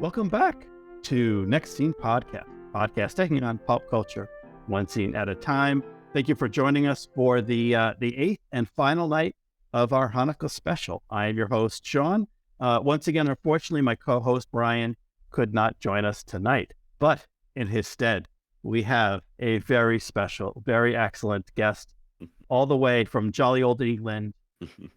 Welcome back to Next Scene Podcast taking on pop culture one scene at a time. Thank you for joining us for the eighth and final night of our Hanukkah special. I am your host, Sean. Once again, unfortunately, my co-host, Brian, could not join us tonight. But in his stead, we have a very special, very excellent guest all the way from jolly old England.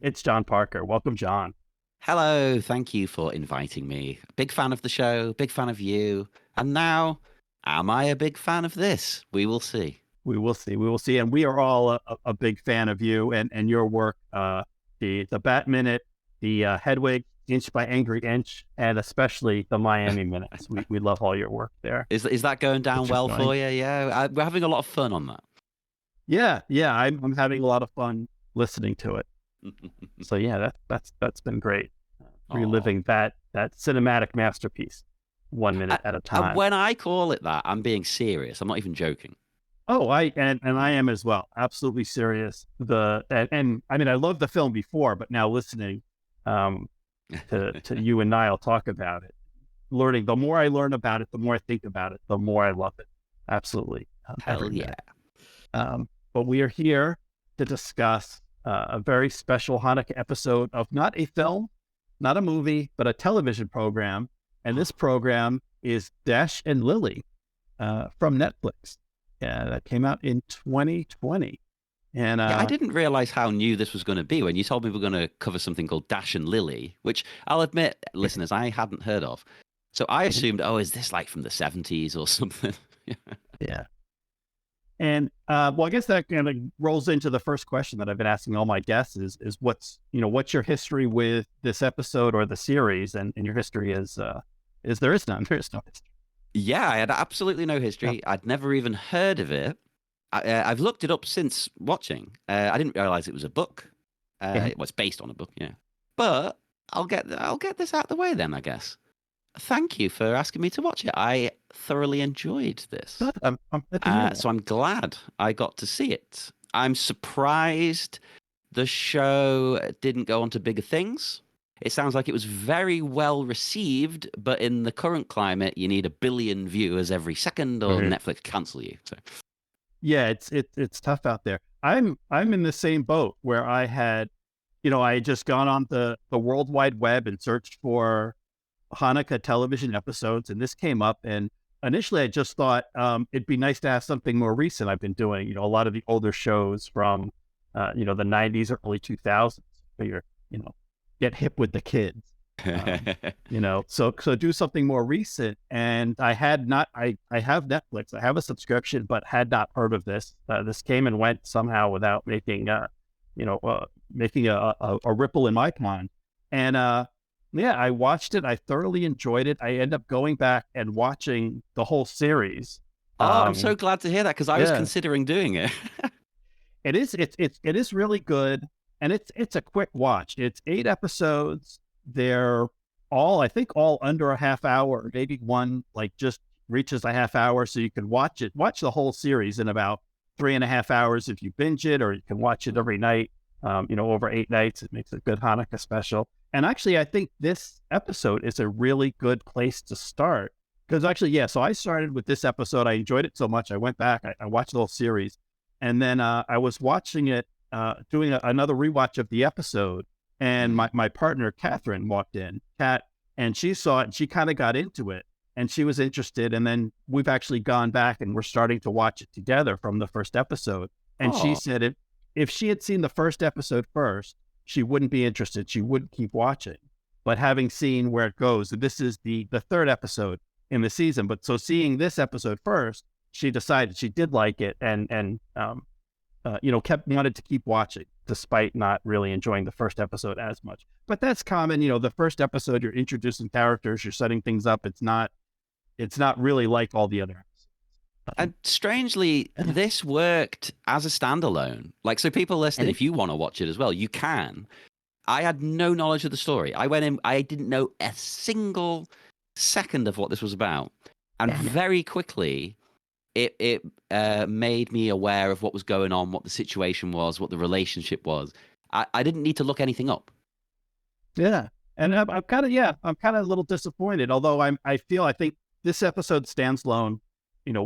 It's Jon Parker. Welcome, Jon. Hello, thank you for inviting me. Big fan of the show, big fan of you. And now, am I a big fan of this? We will see. We will see. We will see. And we are all a big fan of you and your work. The Bat Minute, the Hedwig, Inch by Angry Inch, and especially the Miami Minutes. We love all your work there. Is that going down well for you? Yeah, we're having a lot of fun on that. Yeah. I'm having a lot of fun listening to it. So yeah, that's been great. Reliving that cinematic masterpiece 1 minute at a time. And when I call it that, I'm being serious. I'm not even joking. Oh, I am as well. Absolutely serious. And I mean, I loved the film before, but now listening to you and Niall talk about it, learning. The more I learn about it, the more I think about it, the more I love it. Absolutely. Hell yeah. But we are here to discuss a very special Hanukkah episode of not a film, not a movie, but a television program. And this program is Dash and Lily from Netflix. That came out in 2020. And I didn't realize how new this was going to be when you told me we were going to cover something called Dash and Lily, which I'll admit, listeners, I hadn't heard of. So I assumed, is this like from the 70s or something? Yeah. And well, I guess that kind of rolls into the first question that I've been asking all my guests is what's your history with this episode or the series? And your history is there is none. There is no history. Yeah, I had absolutely no history. Yeah. I'd never even heard of it. I've looked it up since watching. I didn't realize it was a book. It was based on a book, yeah. But I'll get this out of the way then, I guess. Thank you for asking me to watch it. I thoroughly enjoyed this. So I'm glad I got to see it. I'm surprised the show didn't go on to bigger things. It sounds like it was very well received, but in the current climate, you need 1 billion viewers every second or Netflix cancel you. So. Yeah, it's tough out there. I'm in the same boat where I had, I had just gone on the World Wide Web and searched for Hanukkah television episodes, and this came up. And initially, I just thought it'd be nice to have something more recent. I've been doing, a lot of the older shows from, the 90s or early 2000s. Where you're, get hip with the kids. So do something more recent. And I had not. I have Netflix. I have a subscription, but had not heard of this. This came and went somehow without making a ripple in my pond. And yeah, I watched it. I thoroughly enjoyed it. I end up going back and watching the whole series. I'm so glad to hear that because I was considering doing it. It is really good, and it's a quick watch. It's 8 episodes. They're all under a half hour. Maybe one just reaches a half hour, so you can watch the whole series in about 3.5 hours if you binge it, or you can watch it every night. Over 8 nights. It makes a good Hanukkah special. And actually, I think this episode is a really good place to start. Because actually, so I started with this episode. I enjoyed it so much. I went back, I watched the whole series. And then I was watching it, doing another rewatch of the episode. And my partner, Catherine, walked in, and she saw it, and she kind of got into it. And she was interested. And then we've actually gone back, and we're starting to watch it together from the first episode. And she said if she had seen the first episode first, she wouldn't be interested. She wouldn't keep watching. But having seen where it goes, this is the 3rd episode in the season. But so seeing this episode first, she decided she did like it and wanted to keep watching despite not really enjoying the first episode as much. But that's common. The first episode, you're introducing characters, you're setting things up. It's not really like all the other episodes. And strangely, this worked as a standalone. So people listening, if you want to watch it as well, you can. I had no knowledge of the story. I went in, I didn't know a single second of what this was about. And very quickly, it made me aware of what was going on, what the situation was, what the relationship was. I didn't need to look anything up. Yeah. And I'm kind of, I'm kind of a little disappointed. Although I think this episode stands alone,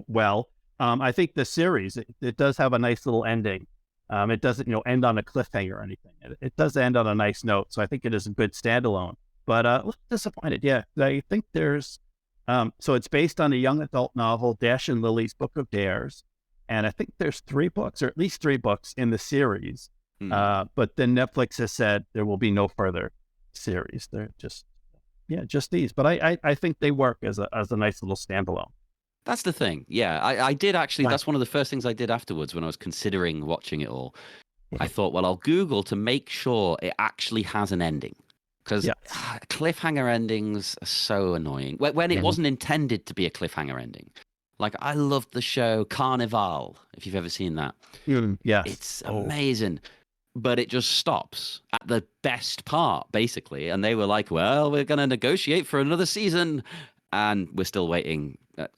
well. I think the series it does have a nice little ending. It doesn't, end on a cliffhanger or anything. It does end on a nice note, so I think it is a good standalone. But a little disappointed. Yeah, I think there's. So it's based on a young adult novel, Dash and Lily's Book of Dares, and I think there's 3 books, or at least 3 books in the series. But then Netflix has said there will be no further series. They're just these. But I think they work as a nice little standalone. That's the thing. Yeah, I did actually. Right. That's one of the first things I did afterwards when I was considering watching it all. I Mhm. thought, well, I'll Google to make sure it actually has an ending. Because Yes. cliffhanger endings are so annoying. When it Mhm. wasn't intended to be a cliffhanger ending. Like, I loved the show Carnival, if you've ever seen that. Yes. It's Oh. amazing. But it just stops at the best part, basically. And they were like, well, we're going to negotiate for another season. And we're still waiting.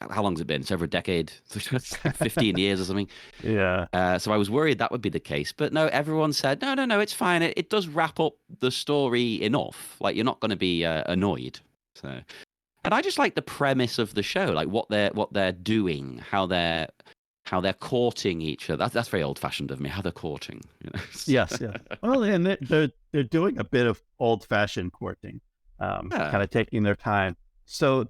How long's it been? It's over a decade. It's like 15 years or something. Yeah. So I was worried that would be the case. But no, everyone said, no, it's fine. It does wrap up the story enough. Like, you're not going to be annoyed. So, and I just like the premise of the show, like what they're doing, how they're courting each other. That's very old fashioned of me. How they're courting. Yes. Yeah. Well, and they're doing a bit of old fashioned courting, Yeah. kind of taking their time. So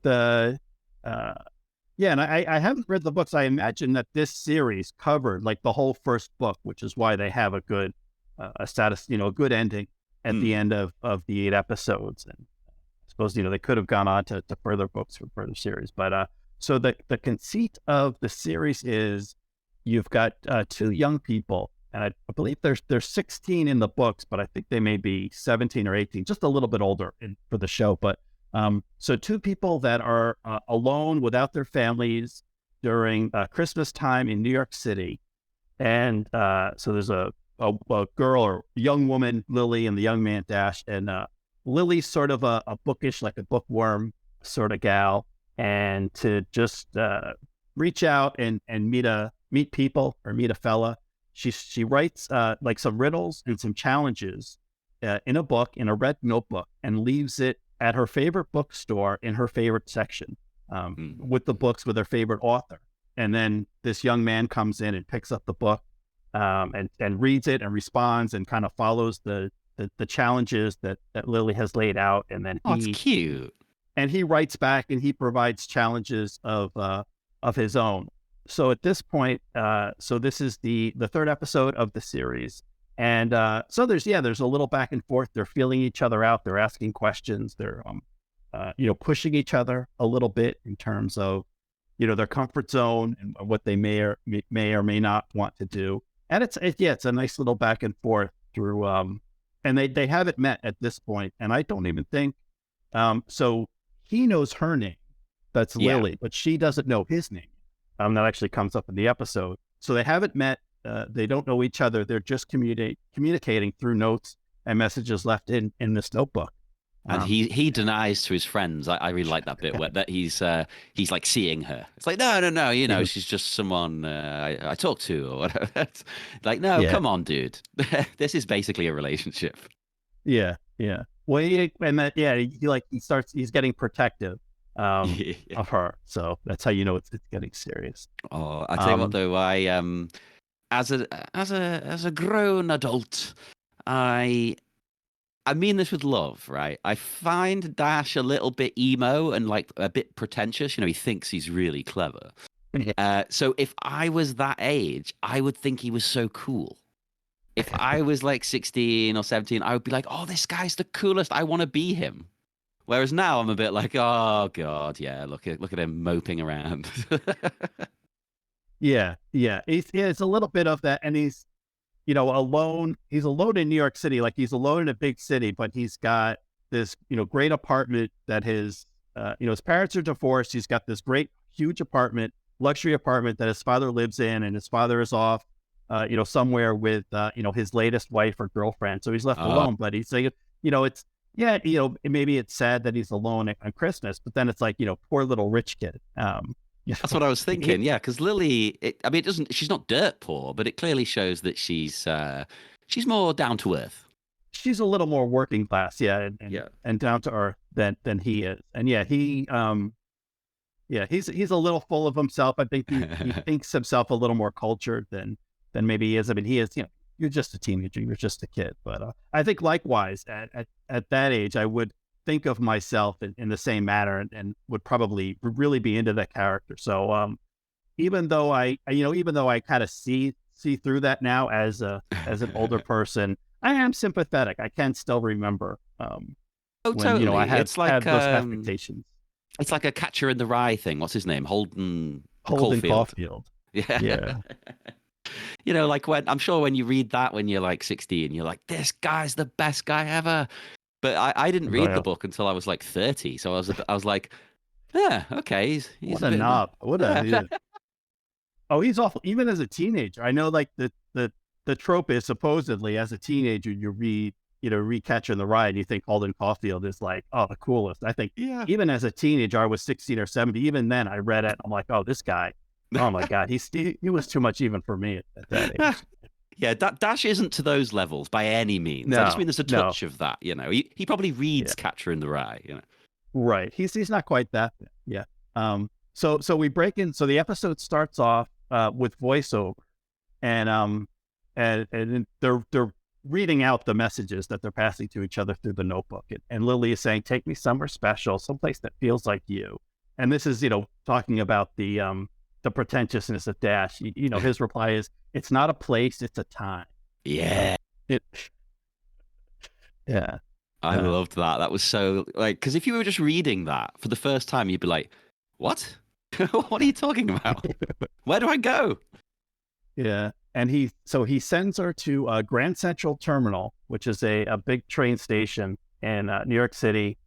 and I haven't read the books. I imagine that this series covered like the whole first book, which is why they have a good a status, a good ending at the end of the 8 episodes. And I suppose they could have gone on to further books for further series. But so the conceit of the series is you've got 2 young people, and I believe there's 16 in the books, but I think they may be 17 or 18, just a little bit older for the show. But so 2 people that are alone without their families during Christmas time in New York City. And so there's a girl or young woman, Lily, and the young man, Dash. And Lily's sort of a bookish, like a bookworm sort of gal. And to just reach out and meet people or meet a fella, she writes like some riddles and some challenges in a book, in a red notebook, and leaves it at her favorite bookstore in her favorite section with the books with her favorite author. And then this young man comes in and picks up the book and reads it and responds and kind of follows the challenges that Lily has laid out. And then Oh, it's cute. he writes back and he provides challenges of his own. So at this point, so this is the 3rd episode of the series. And so there's a little back and forth. They're feeling each other out. They're asking questions. They're pushing each other a little bit in terms of their comfort zone and what they may or may not want to do. And it's a nice little back and forth through. And they haven't met at this point, and I don't even think so. He knows her name, that's Lily, but she doesn't know his name. That actually comes up in the episode. So they haven't met. They don't know each other. They're just communicating through notes and messages left in this notebook. And he denies to his friends. I really like that bit where that he's like seeing her. It's like no, she's just someone I talk to or whatever. It's like no, come on, dude. This is basically a relationship. Yeah. Well, he's getting protective of her. So that's how it's getting serious. Oh, I tell you what though, I as a grown adult, I mean this with love, right? I find Dash a little bit emo and like a bit pretentious. He thinks he's really clever. So if I was that age, I would think he was so cool. If I was like 16 or 17, I would be like, oh, this guy's the coolest. I want to be him. Whereas now I'm a bit like, oh God, yeah, look at him moping around. Yeah. It's a little bit of that, and he's alone. He's alone in New York City, like he's alone in a big city, but he's got this great apartment that his parents are divorced. He's got this great huge apartment, luxury apartment that his father lives in, and his father is off somewhere with his latest wife or girlfriend, so he's left alone. But he's like, maybe it's sad that he's alone on Christmas, but then it's like poor little rich kid. That's what I was thinking. Yeah, because Lily, it doesn't. She's not dirt poor, but it clearly shows that she's more down to earth. she's a little more working class, yeah, Yeah. and down to earth than he is. And yeah, he's a little full of himself. I think he thinks himself a little more cultured than maybe he is. I mean, he is, you're just a teenager, you're just a kid. But I think likewise at that age, I would think of myself in the same manner and would probably really be into that character. So even though even though I kind of see through that now as an older person, I am sympathetic. I can still remember Oh, when I totally. had those expectations. It's like a Catcher in the Rye thing. What's his name? Holden Holden Caulfield. Caulfield. Yeah. Yeah. Like when you read that when you're like 16, you're like, this guy's the best guy ever. But I didn't read the Right. book until I was like 30. So I was like, yeah, okay, he's What a a bit of knob. What a yeah. yeah. Oh, he's awful. Even as a teenager, I know like the trope is supposedly as a teenager you read Catcher in the Rye and you think Holden Caulfield is like, oh, the coolest. I think Yeah. even as a teenager, I was 16 or 17. Even then, I read it. I'm like, oh, this guy. Oh my God, he was too much even for me at that age. Yeah, Dash isn't to those levels by any means. I just No, mean there's a no, touch of that, He probably yeah, reads Catcher in the Rye. right. He's not quite that. Yeah. So we break in. So the episode starts off with voiceover, and and they're reading out the messages that they're passing to each other through the notebook. And Lily is saying, "Take me somewhere special, someplace that feels like you." And this is talking about the pretentiousness of Dash. His reply is, "It's not a place, it's a time." Yeah. It, yeah. I loved that. That was so because if you were just reading that for the first time, you'd be like, "What? What are you talking about? Where do I go?" Yeah. And he sends her to Grand Central Terminal, which is a big train station in New York City.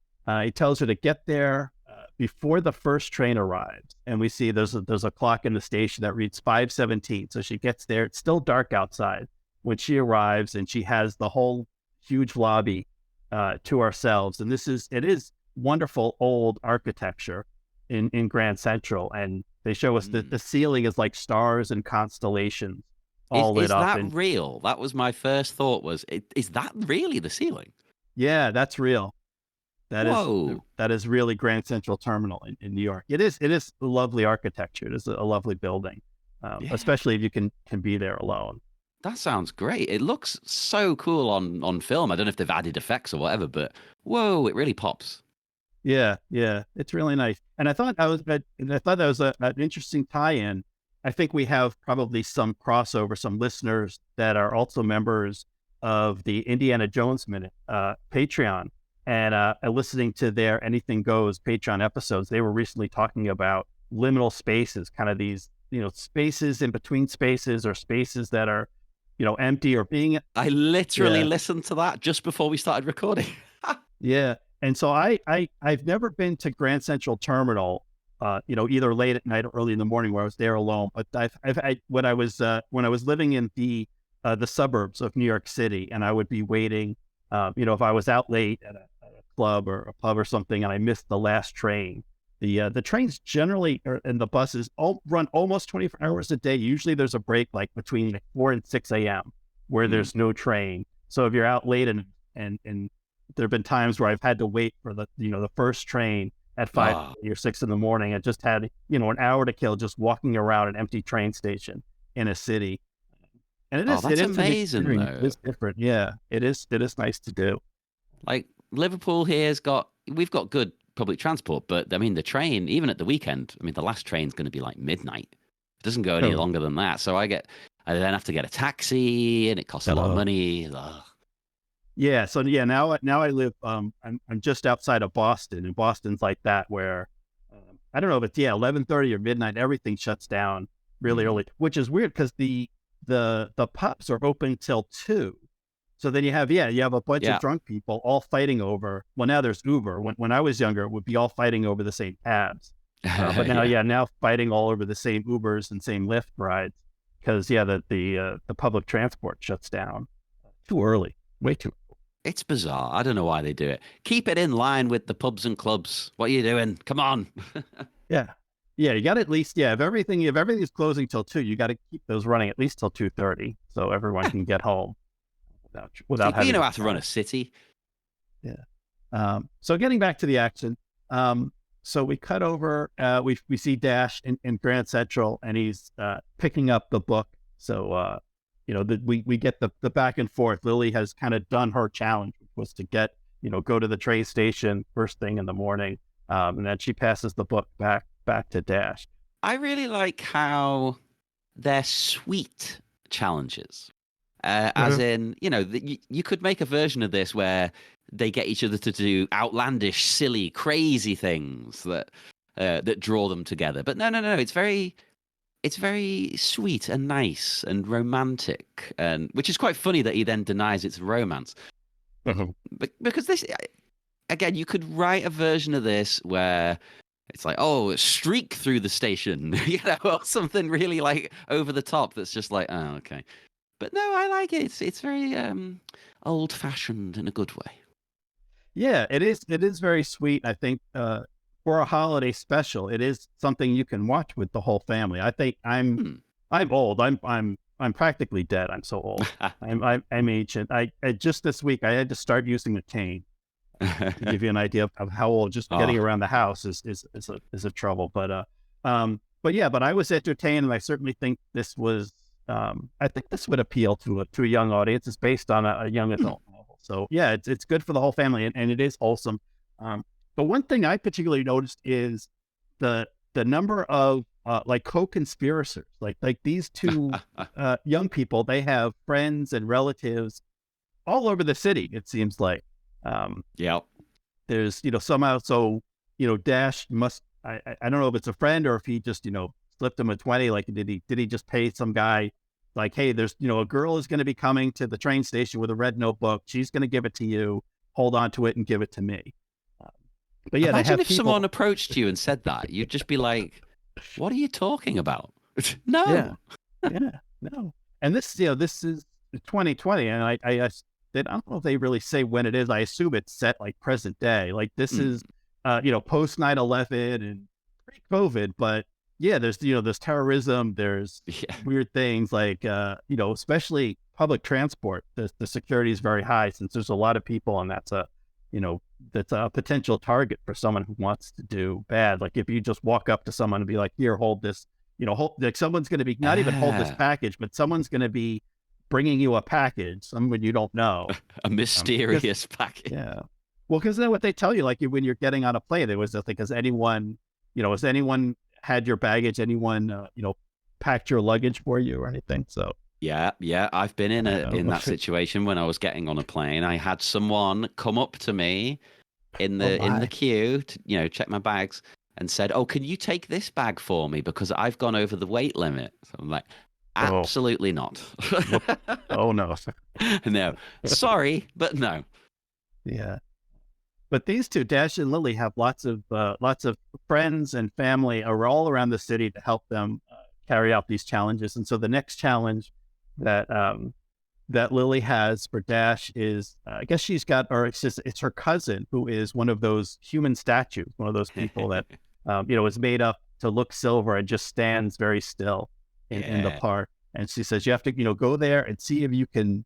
He tells her to get there before the first train arrives. And we see there's a clock in the station that reads 5:17. So she gets there. It's still dark outside when she arrives, and she has the whole huge lobby to ourselves. And it is wonderful old architecture in Grand Central. And they show us that the ceiling is like stars and constellations all lit Is up. that And real? That was my first thought. Is that really the ceiling? yeah, that's real. Whoa! That is really Grand Central Terminal in New York. It is lovely architecture. It is a lovely building, Yeah, especially if you can be there alone. that sounds great. It looks so cool on film. I don't know if they've added effects or whatever, but whoa, it really pops. Yeah, yeah, it's really nice. And I thought that was an interesting tie-in. I think we have probably some crossover, some listeners that are also members of the Indiana Jones Minute Patreon, and listening to their Anything Goes Patreon episodes. They were recently talking about liminal spaces, kind of these spaces in between spaces, or spaces that are empty or being. I literally Yeah, listened to that just before we started recording. yeah. And so I've never been to Grand Central Terminal, either late at night or early in the morning where I was there alone. But when I was living in the suburbs of New York City, and I would be waiting, if I was out late at a club or a pub or something, and I missed the last train. The trains generally and the buses all run almost 24 hours a day. Usually there's a break like between 4 and 6 a.m. where there's no train. So if you're out late and there have been times where I've had to wait for the first train at 5 or 6 in the morning. I just had an hour to kill just walking around an empty train station in a city. And That's it is amazing though. It is different. Yeah, it is nice to do. Like Liverpool we've got good public transport, but I mean the train, even at the weekend, I mean the last train's going to be like midnight. It doesn't go any longer than that. So I then have to get a taxi, and it costs a lot of money. Ugh. Yeah. So yeah, now I live. I'm just outside of Boston, and Boston's like that where I don't know, but yeah, 11:30 or midnight, everything shuts down really early, which is weird because the pubs are open till 2. So then you have a bunch of drunk people all fighting over. Well, now there's Uber. When I was younger, it would be all fighting over the same cabs. But now, now fighting all over the same Ubers and same Lyft rides because the public transport shuts down too early, way too. It's bizarre. I don't know why they do it. Keep it in line with the pubs and clubs. What are you doing? Come on. Yeah. Yeah, you got to at least, if everything is closing till 2, you got to keep those running at least till 2:30 so everyone can get home. without You having know to how to run try. a city. Yeah. So getting back to the action, so we cut over. We see Dash in Grand Central, and he's picking up the book. So we get the back and forth. Lily has kind of done her challenge, which was to go to the train station first thing in the morning, and then she passes the book back to Dash. I really like how they're sweet challenges. As in, you could make a version of this where they get each other to do outlandish, silly, crazy things that draw them together. But no. It's very sweet and nice and romantic, and which is quite funny that he then denies it's romance. Because this, again, you could write a version of this where it's like, oh, streak through the station, or something really like over the top. That's just like, oh, okay. But no, I like it. It's very old fashioned in a good way. Yeah, it is. It is very sweet. I think for a holiday special, it is something you can watch with the whole family. I think I'm old. I'm practically dead. I'm so old. I'm ancient. I just this week I had to start using a cane to give you an idea of how old. Just getting Oh, around the house is a trouble. But yeah, but I was entertained, and I certainly think this was. I think this would appeal to a young audience. It's based on a young adult novel, so yeah, it's good for the whole family, and it is wholesome. But one thing I particularly noticed is the number of like co-conspirators, like these two young people. They have friends and relatives all over the city. It seems like yeah. there's somehow so Dash must I don't know if it's a friend or if he just slipped him a 20. Like did he just pay some guy like, hey, there's a girl is going to be coming to the train station with a red notebook, she's going to give it to you, hold on to it and give it to me. But yeah, they Imagine have if someone people. approached you and said that. You'd just be like, what are you talking about? No. Yeah, yeah, no. And this is 2020, and I don't know if they really say when it is. I assume it's set like present day. Like this Hmm. is post 9/11 and pre-COVID. But yeah, there's terrorism, there's Yeah. weird things like especially public transport. The security is very high since there's a lot of people, and you know that's a potential target for someone who wants to do bad. Like if you just walk up to someone and be like, here, hold this, like someone's going to be not even hold this Ah, package, but someone's going to be bringing you a package, someone you don't know. a Because mysterious package. yeah, well, because then what they tell you, like when you're getting on a plane, there was nothing. Because has anyone had your baggage? Anyone, packed your luggage for you or anything? So Yeah. I've been in I in know. that situation when I was getting on a plane. I had someone come up to me in Oh the my. queue to check my bags and said, "Oh, can you take this bag for me because I've gone over the weight limit?" So I'm like, Oh, "Absolutely not." whoop. Oh no. No, sorry, but no. Yeah. But these two, Dash and Lily, have lots of friends and family are all around the city to help them carry out these challenges. And so the next challenge that that Lily has for Dash is, I guess she's got, or it's her cousin who is one of those human statues, one of those people that is made up to look silver and just stands very still in the Yeah. park. And she says you have to go there and see if you can.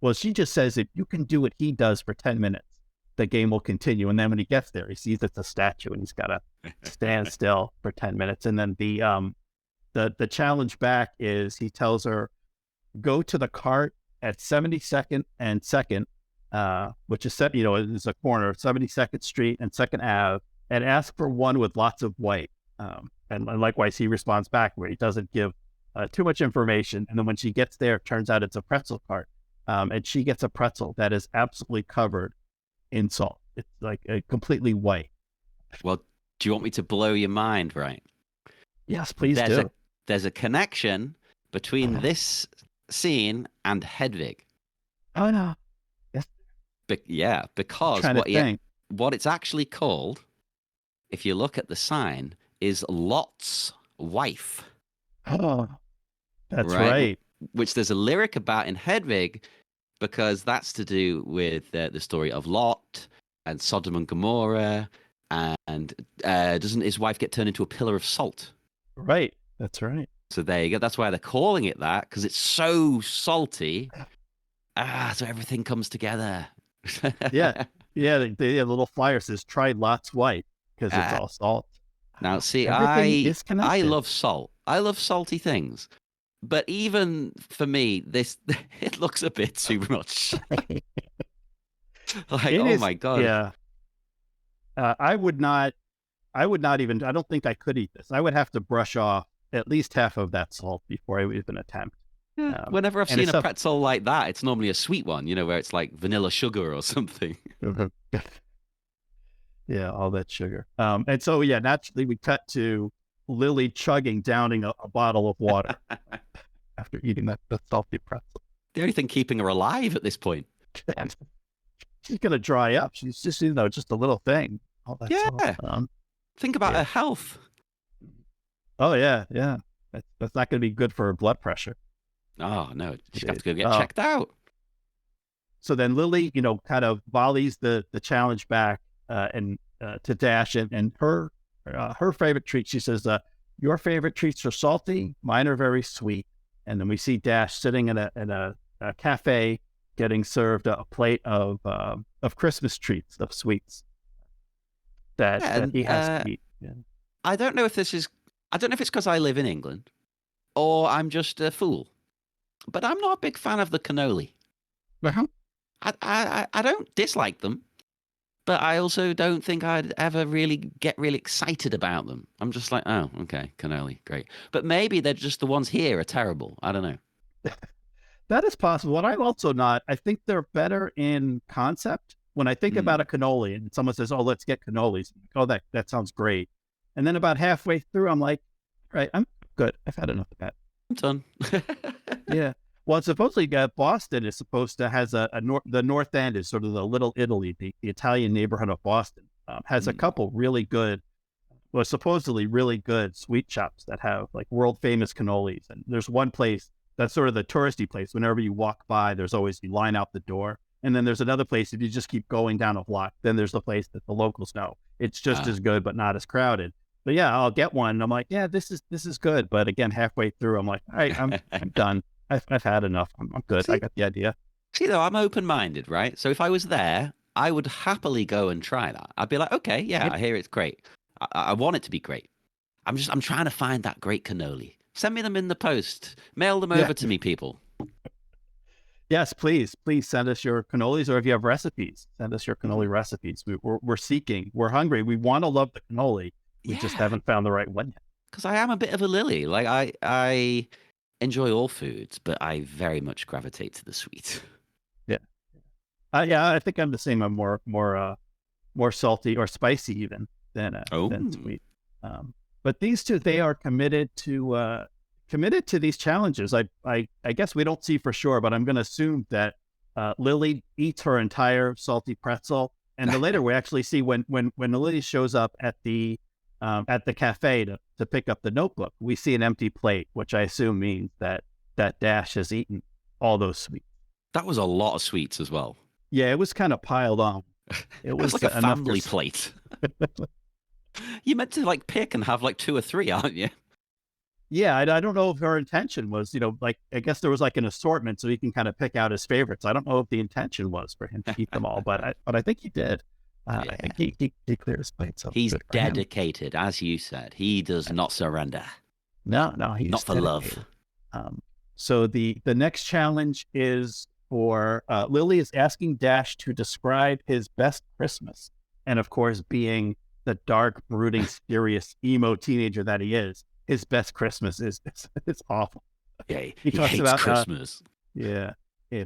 Well, she just says if you can do what he does for 10 minutes, the game will continue. And then when he gets there, he sees it's a statue and he's got to stand still for 10 minutes. And then the challenge back is he tells her, go to the cart at 72nd and 2nd, which is is a corner of 72nd Street and 2nd Ave, and ask for one with lots of white. And likewise, he responds back where he doesn't give too much information. And then when she gets there, it turns out it's a pretzel cart. And she gets a pretzel that is absolutely covered in salt. It's like completely white. Well, do you want me to blow your mind? Right. Yes, please There's a do. there's a connection between Uh-huh. this scene and Hedwig. Oh no. Yes, Yeah, I'm because trying to think. what it's actually called, if you look at the sign, is Lot's wife, Oh, that's right? right. Which there's a lyric about in Hedwig, because that's to do with the story of Lot and Sodom and Gomorrah, and doesn't his wife get turned into a pillar of salt? Right. That's right. So there you go. That's why they're calling it that, because it's so salty So everything comes together. Yeah, yeah. The little flyer says "Try Lots White" because it's uh, all salt. Now, see, Everything is I connected. love salt. I love salty things. But even for me, this it looks a bit too much. Like, It oh is. my God. Yeah. I would not. I would not even. I don't think I could eat this. I would have to brush off at least half of that salt before I would even attempt. Yeah. Whenever I've And seen it's a up. pretzel like that, it's normally a sweet one, where it's like vanilla sugar or something. Yeah, all that sugar. And so yeah, naturally we cut to Lily chugging, downing a bottle of water after eating that salty pretzel. The only thing keeping her alive at this point. And she's gonna dry up. She's just just a little thing. All that salt. Yeah. Think about Yeah. her health. Oh yeah, yeah. That's not gonna be good for her blood pressure. Oh, no. She'd have Indeed. to go get checked out. So then Lily, kind of volleys the challenge back and to Dash, and her favorite treat. She says, "Your favorite treats are salty. Mine are very sweet." And then we see Dash sitting in a cafe getting served a plate of Christmas treats, of sweets Yeah, that and he has to eat. Yeah. I don't know if it's because I live in England or I'm just a fool, but I'm not a big fan of the cannoli. Uh-huh. I don't dislike them, but I also don't think I'd ever really get really excited about them. I'm just like, oh, okay, cannoli, great. But maybe they're just the ones here are terrible. I don't know. That is possible. And I'm also not. I think they're better in concept. When I think about Mm, a cannoli and someone says, "Oh, let's get cannolis," oh, that sounds great. And then about halfway through, I'm like, "Right, I'm good. I've had enough of that." I'm done. Yeah. Well, supposedly Boston is supposed to has the North End is sort of the Little Italy, the Italian neighborhood of Boston, has a Mm. couple really good, well, supposedly really good sweet shops that have like world famous cannolis. And there's one place that's sort of the touristy place. Whenever you walk by, there's always you line out the door. And then there's another place if you just keep going down a block. Then there's the place that the locals know it's just Ah. as good, but not as crowded. But yeah, I'll get one. And I'm like, yeah, this is good. But again, halfway through, I'm like, all right, I'm done. I've had enough. I'm good. I See, got the idea. see, though, I'm open-minded, right? So if I was there, I would happily go and try that. I'd be like, okay, yeah, It, I hear it's great. I want it to be great. I'm trying to find that great cannoli. Send me them in the post. Mail them yeah. over to me, people. Yes, please send us your cannolis, or if you have recipes, send us your Mm. cannoli recipes. We're seeking. We're hungry. We want to love the cannoli. We just Yeah, haven't found the right one yet. because I am a bit of a lily. Like I enjoy all foods, but I very much gravitate to the sweet. Yeah. Yeah, I think I'm the same. I'm more salty or spicy even Oh, than sweet. But these two, they are committed to these challenges. I guess we don't see for sure, but I'm going to assume that Lily eats her entire salty pretzel, and then later we actually see when Lily shows up at the cafe to pick up the notebook, we see an empty plate, which I assume means that Dash has eaten all those sweets. that was a lot of sweets as well. Yeah, it was kind of piled on. It It was was like a enough for. family plate. You meant to like pick and have like two or three, aren't you? Yeah, I don't know if her intention was, like, I guess there was like an assortment so he can kind of pick out his favorites. I don't know if the intention was for him to eat them all, but I think he did. I Yeah. think he cleared his plate, so He's good for him. dedicated, as you said. He does not surrender. No, he's Not for dedicated. love. So the next challenge is for Lily is asking Dash to describe his best Christmas, and of course, being the dark, brooding, serious, emo teenager that he is, his best Christmas is awful. Yeah, He he talks hates about Christmas. yeah,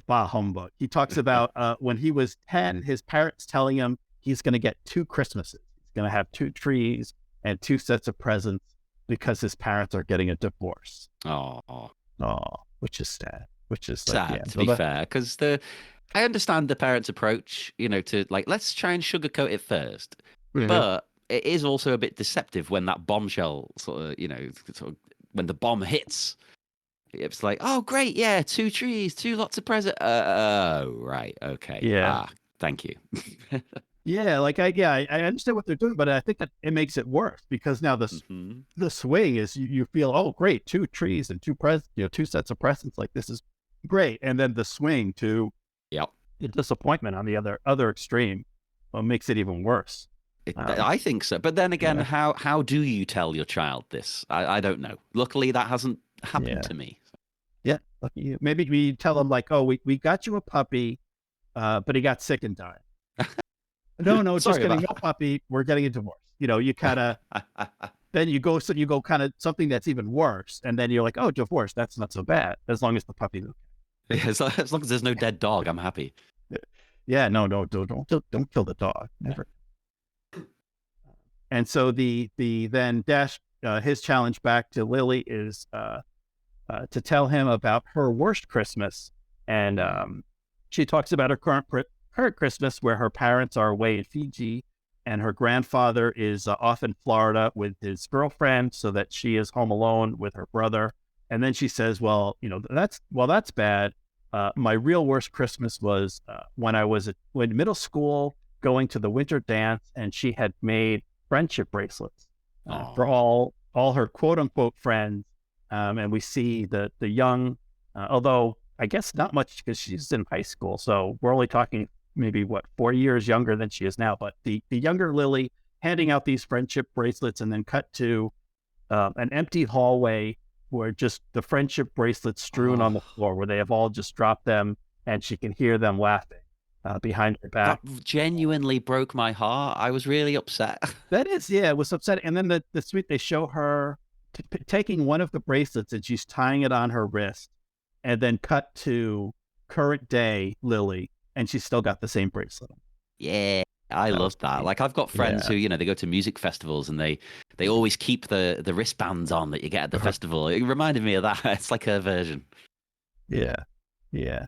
bah humbug. He talks about when he was 10, his parents telling him he's going to get two Christmases. He's going to have two trees and two sets of presents because his parents are getting a divorce. Oh, Oh, which is sad. Which is like, sad yeah. to be fair, because I understand the parents' approach, to like let's try and sugarcoat it first, but it is also a bit deceptive when that bombshell sort of when the bomb hits. It's like, oh great, yeah, two trees, two lots of presents. Oh right, okay, Yeah. thank you. Yeah, like I understand what they're doing, but I think that it makes it worse because now Mhm. the swing is you feel, oh great, two trees and two sets of presents, like this is great. And then the swing to Yep. the disappointment on the other extreme, well, makes it even worse. I think so. But then again, Yeah, how do you tell your child this? I don't know. Luckily, that hasn't happened yeah, to me. yeah. Lucky you. Maybe we tell them like, oh, we got you a puppy, but he got sick and died. No, no, just Sorry kidding. about No puppy. We're getting a divorce. You kind of that. then you go kind of something that's even worse, and then you're like, oh, divorce. That's not so bad as long as the puppy. As long as there's no dead dog, I'm happy. Yeah, no, no, don't kill the dog. Never. And so the then Dash his challenge back to Lily is to tell him about her worst Christmas, and she talks about her current Christmas where her parents are away in Fiji, and her grandfather is off in Florida with his girlfriend, so that she is home alone with her brother. And then she says, "Well, that's bad. My real worst Christmas was when I was in middle school, going to the winter dance, and she had made friendship bracelets for all her quote unquote friends." And we see the young, although I guess not much because she's in high school, so we're only talking maybe 4 years younger than she is now. But the younger Lily handing out these friendship bracelets, and then cut to an empty hallway where just the friendship bracelets strewn on the floor, where they have all just dropped them, and she can hear them laughing behind her back. That genuinely broke my heart. I was really upset. That is, yeah, it was upsetting. And then the sweet, they show her taking one of the bracelets and she's tying it on her wrist, and then cut to current day Lily, and she's still got the same bracelet. Yeah, I love that. Like, I've got friends who, they go to music festivals and they always keep the wristbands on that you get at the festival. It reminded me of that. It's like her version. Yeah, yeah.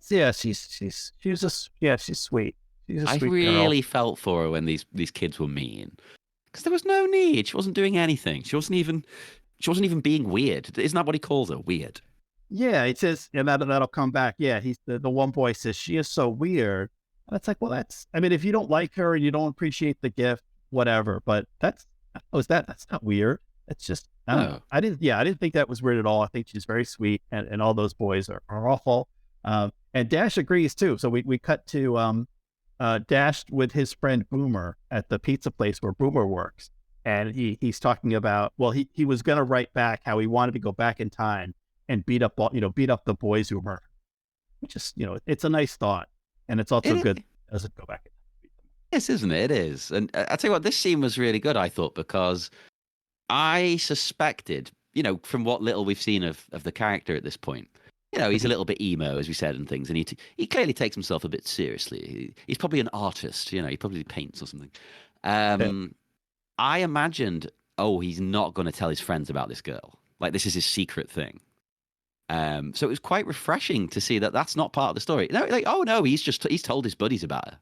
She's sweet. She's a I sweet really girl. felt for her when these kids were mean, because there was no need. She wasn't doing anything. She wasn't even being weird. Isn't that what he calls her? Weird. Yeah, it says, and that'll come back. Yeah, he's the one boy says she is so weird. And it's like, well, I mean, if you don't like her and you don't appreciate the gift, whatever. But that's not weird. It's just I didn't think that was weird at all. I think she's very sweet, and all those boys are awful. And Dash agrees too. So we cut to Dash with his friend Boomer at the pizza place where Boomer works, and he's talking about, well, he was gonna write back how he wanted to go back in time and beat up the boys who were, which is, it's a nice thought, and it's also good as it go back. Yes, isn't it? It is. And I tell you what, this scene was really good, I thought, because I suspected, from what little we've seen of the character at this point, he's a little bit emo, as we said, and things, and he clearly takes himself a bit seriously. He's probably an artist, he probably paints or something. I imagined, he's not going to tell his friends about this girl. Like, this is his secret thing. So it was quite refreshing to see that that's not part of the story. No, like, oh no, he's told his buddies about her,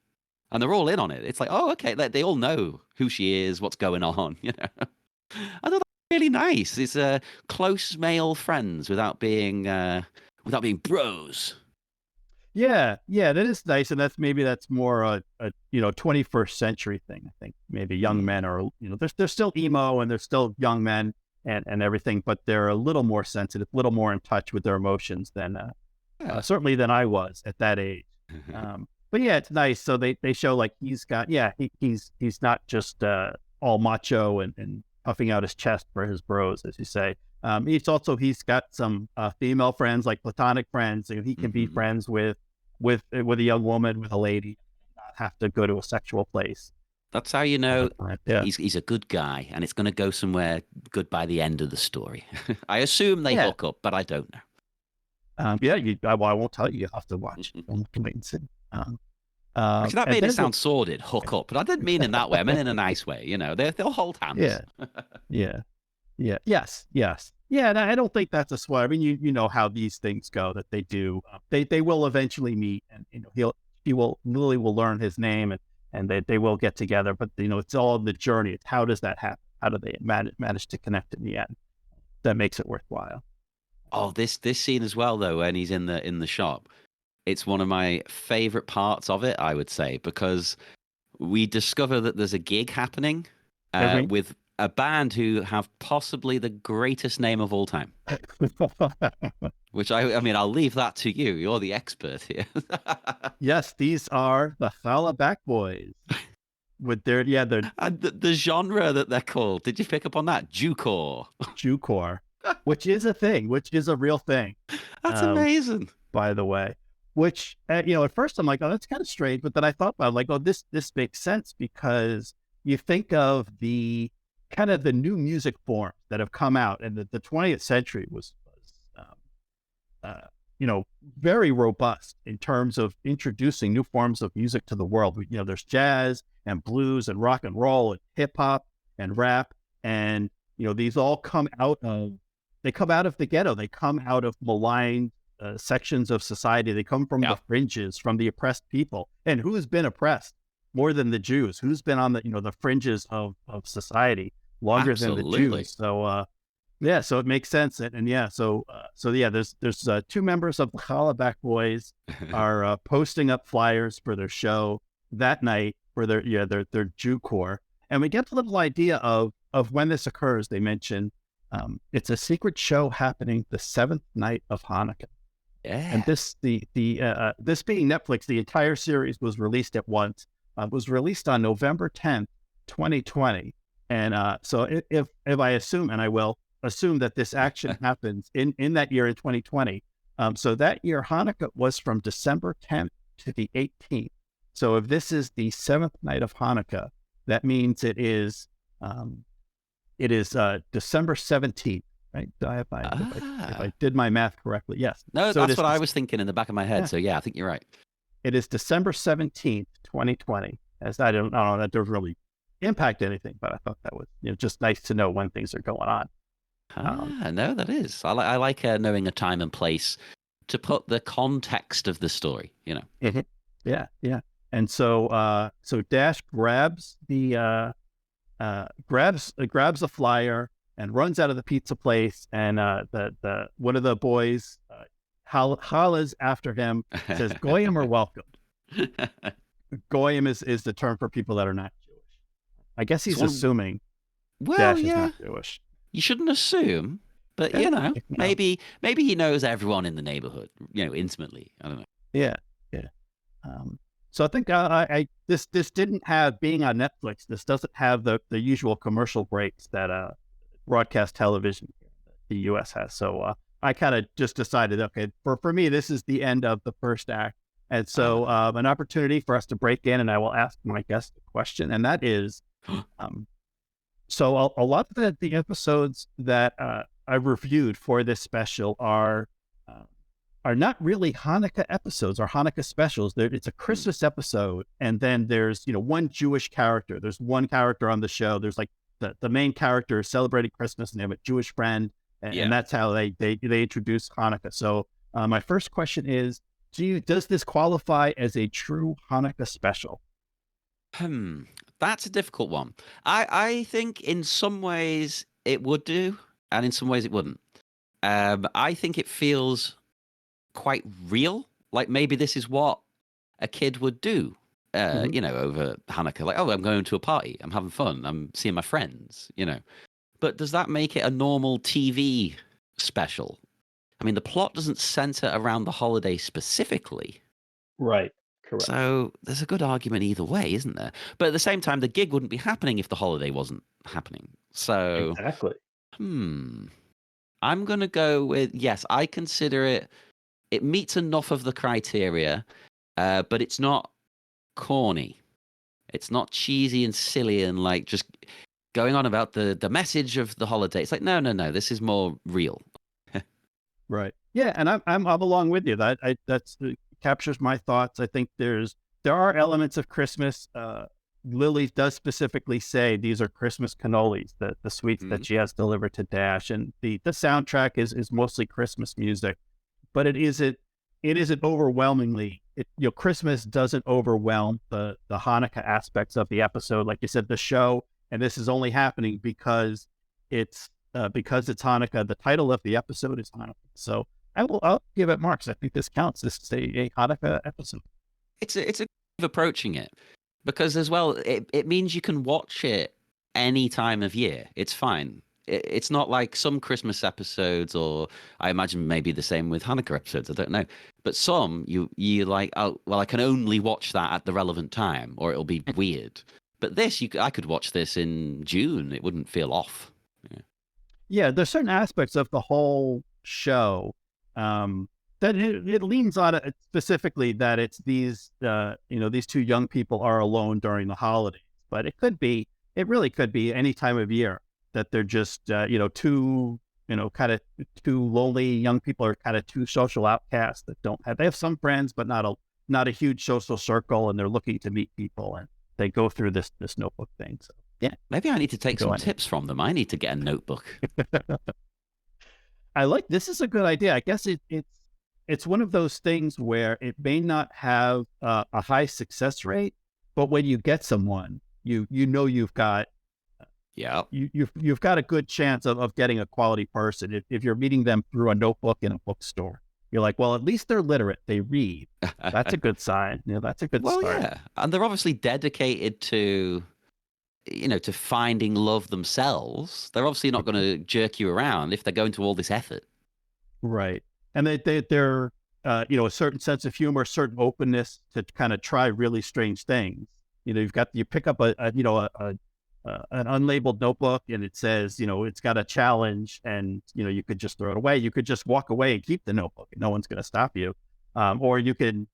and they're all in on it. It's like, oh, okay, they all know who she is, what's going on. I thought that was really nice. It's close male friends without being bros. Yeah, that is nice, and that's more a 21st century thing. I think maybe young men are, they're still emo and they're still young men and everything, but they're a little more sensitive, a little more in touch with their emotions than certainly than I was at that age. But yeah, it's nice. So they show like he's got, he's not just all macho and puffing out his chest for his bros, as you say. He's got some female friends, like platonic friends. He can be friends with a young woman, with a lady, not have to go to a sexual place. That's how you know he's a good guy, and it's going to go somewhere good by the end of the story. I assume they hook up, but I don't know. I won't tell you. You have to watch. Wait and see. Actually, that made it sound sordid, hook up, but I didn't mean in that way. I meant in a nice way. They'll hold hands. Yes. Yeah, and I don't think that's a swear. I mean, you know how these things go, that they do. They will eventually meet, and Lily will learn his name, and they will get together. But it's all the journey. It's how does that happen? How do they manage to connect in the end? That makes it worthwhile. Oh, this scene as well, though, when he's in the shop, it's one of my favorite parts of it, I would say, because we discover that there's a gig happening with a band who have possibly the greatest name of all time. Which I mean, I'll leave that to you. You're the expert here. Yes, these are the Hollaback Boys with their And the genre that they're called. Did you pick up on that? Jewcore. Jewcore, which is a thing, which is a real thing. That's amazing. By the way, which at first I'm like, oh, that's kind of strange, but then I thought about it, like, oh, this makes sense because you think of the kind of the new music forms that have come out, and the 20th century was very robust in terms of introducing new forms of music to the world. There's jazz and blues and rock and roll and hip hop and rap, and these all come out of the ghetto. They come out of maligned sections of society. They come from the fringes, from the oppressed people. And who's been oppressed more than the Jews? Who's been on the fringes of society longer than the Jews? So so it makes sense. There's two members of the Hollaback Boys are posting up flyers for their show that night for their Jewcore. And we get a little idea of when this occurs. They mention it's a secret show happening the 7th night of Hanukkah. Yeah. And this being Netflix, the entire series was released at once. Was released on November 10th, 2020. And so if I assume, and I will assume that this action happens in that year in 2020. So that year, Hanukkah was from December 10th to the 18th. So if this is the 7th night of Hanukkah, that means it is December 17th, right? If I did my math correctly, yes. No, so that's what I was thinking in the back of my head. Yeah. So yeah, I think you're right. It is December 17th, 2020. As I don't know, that doesn't really impact anything, but I thought that was just nice to know when things are going on. No, that is. I like knowing a time and place to put the context of the story. Mm-hmm. Yeah. And so Dash grabs the grabs a flyer and runs out of the pizza place, and the one of the boys hollers after him, says, "Goyim are welcome." Goyim is the term for people that are not Jewish. I guess he's assuming Dash is not Jewish. You shouldn't assume, but maybe he knows everyone in the neighborhood, intimately. I don't know. Yeah. So I think this didn't have, being on Netflix, this doesn't have the usual commercial breaks that broadcast television the U.S. has. So I kind of just decided, okay, for me, this is the end of the first act. And so an opportunity for us to break in, and I will ask my guest a question, and that is, so a lot of the episodes that I reviewed for this special are not really Hanukkah episodes or Hanukkah specials. It's a Christmas episode, and then there's one Jewish character. There's one character on the show. There's like the main character is celebrating Christmas, and they have a Jewish friend, and that's how they introduce Hanukkah. So my first question is, does this qualify as a true Hanukkah special? That's a difficult one. I think in some ways it would do, and in some ways it wouldn't. I think it feels quite real. Like maybe this is what a kid would do, over Hanukkah. Like, oh, I'm going to a party. I'm having fun. I'm seeing my friends, But does that make it a normal TV special? I mean, the plot doesn't center around the holiday specifically. Right. Correct. So there's a good argument either way, isn't there? But at the same time, the gig wouldn't be happening if the holiday wasn't happening. So exactly. I'm going to go with, yes, I consider it meets enough of the criteria, but it's not corny. It's not cheesy and silly and like just going on about the message of the holiday. It's like, no, this is more real. Right. Yeah, and I'm along with you. That captures my thoughts. I think there are elements of Christmas. Lily does specifically say these are Christmas cannolis, the sweets that she has delivered to Dash, and the soundtrack is mostly Christmas music, but it isn't overwhelmingly. Christmas doesn't overwhelm the Hanukkah aspects of the episode, like you said, the show, and this is only happening because it's Hanukkah. The title of the episode is Hanukkah, so I'll give it marks. I think this counts. This is a Hanukkah episode. It's a way of approaching it, because as well, it means you can watch it any time of year. It's fine. It's not like some Christmas episodes, or I imagine maybe the same with Hanukkah episodes. I don't know, but some you like. Oh, well, I can only watch that at the relevant time, or it'll be weird. But this, I could watch this in June. It wouldn't feel off. Yeah. Yeah, there's certain aspects of the whole show that it leans on it specifically that it's these these two young people are alone during the holidays, but it really could be any time of year that they're just two kind of two lonely young people, or kind of two social outcasts that they have some friends but not a huge social circle, and they're looking to meet people, and they go through this notebook thing. So yeah, maybe I need to take some tips from them. I need to get a notebook. This is a good idea. I guess it's one of those things where it may not have a high success rate, but when you get someone, you've got you've got a good chance of getting a quality person if you're meeting them through a notebook in a bookstore. You're like, well, at least they're literate. They read. That's a good sign. That's a good start. Well, yeah, and they're obviously dedicated to to finding love themselves. They're obviously not going to jerk you around if they're going to all this effort. Right. And they're a certain sense of humor, a certain openness to kind of try really strange things. You pick up an unlabeled notebook, and it says, it's got a challenge, and, you could just throw it away. You could just walk away and keep the notebook, and no one's going to stop you. Or you can,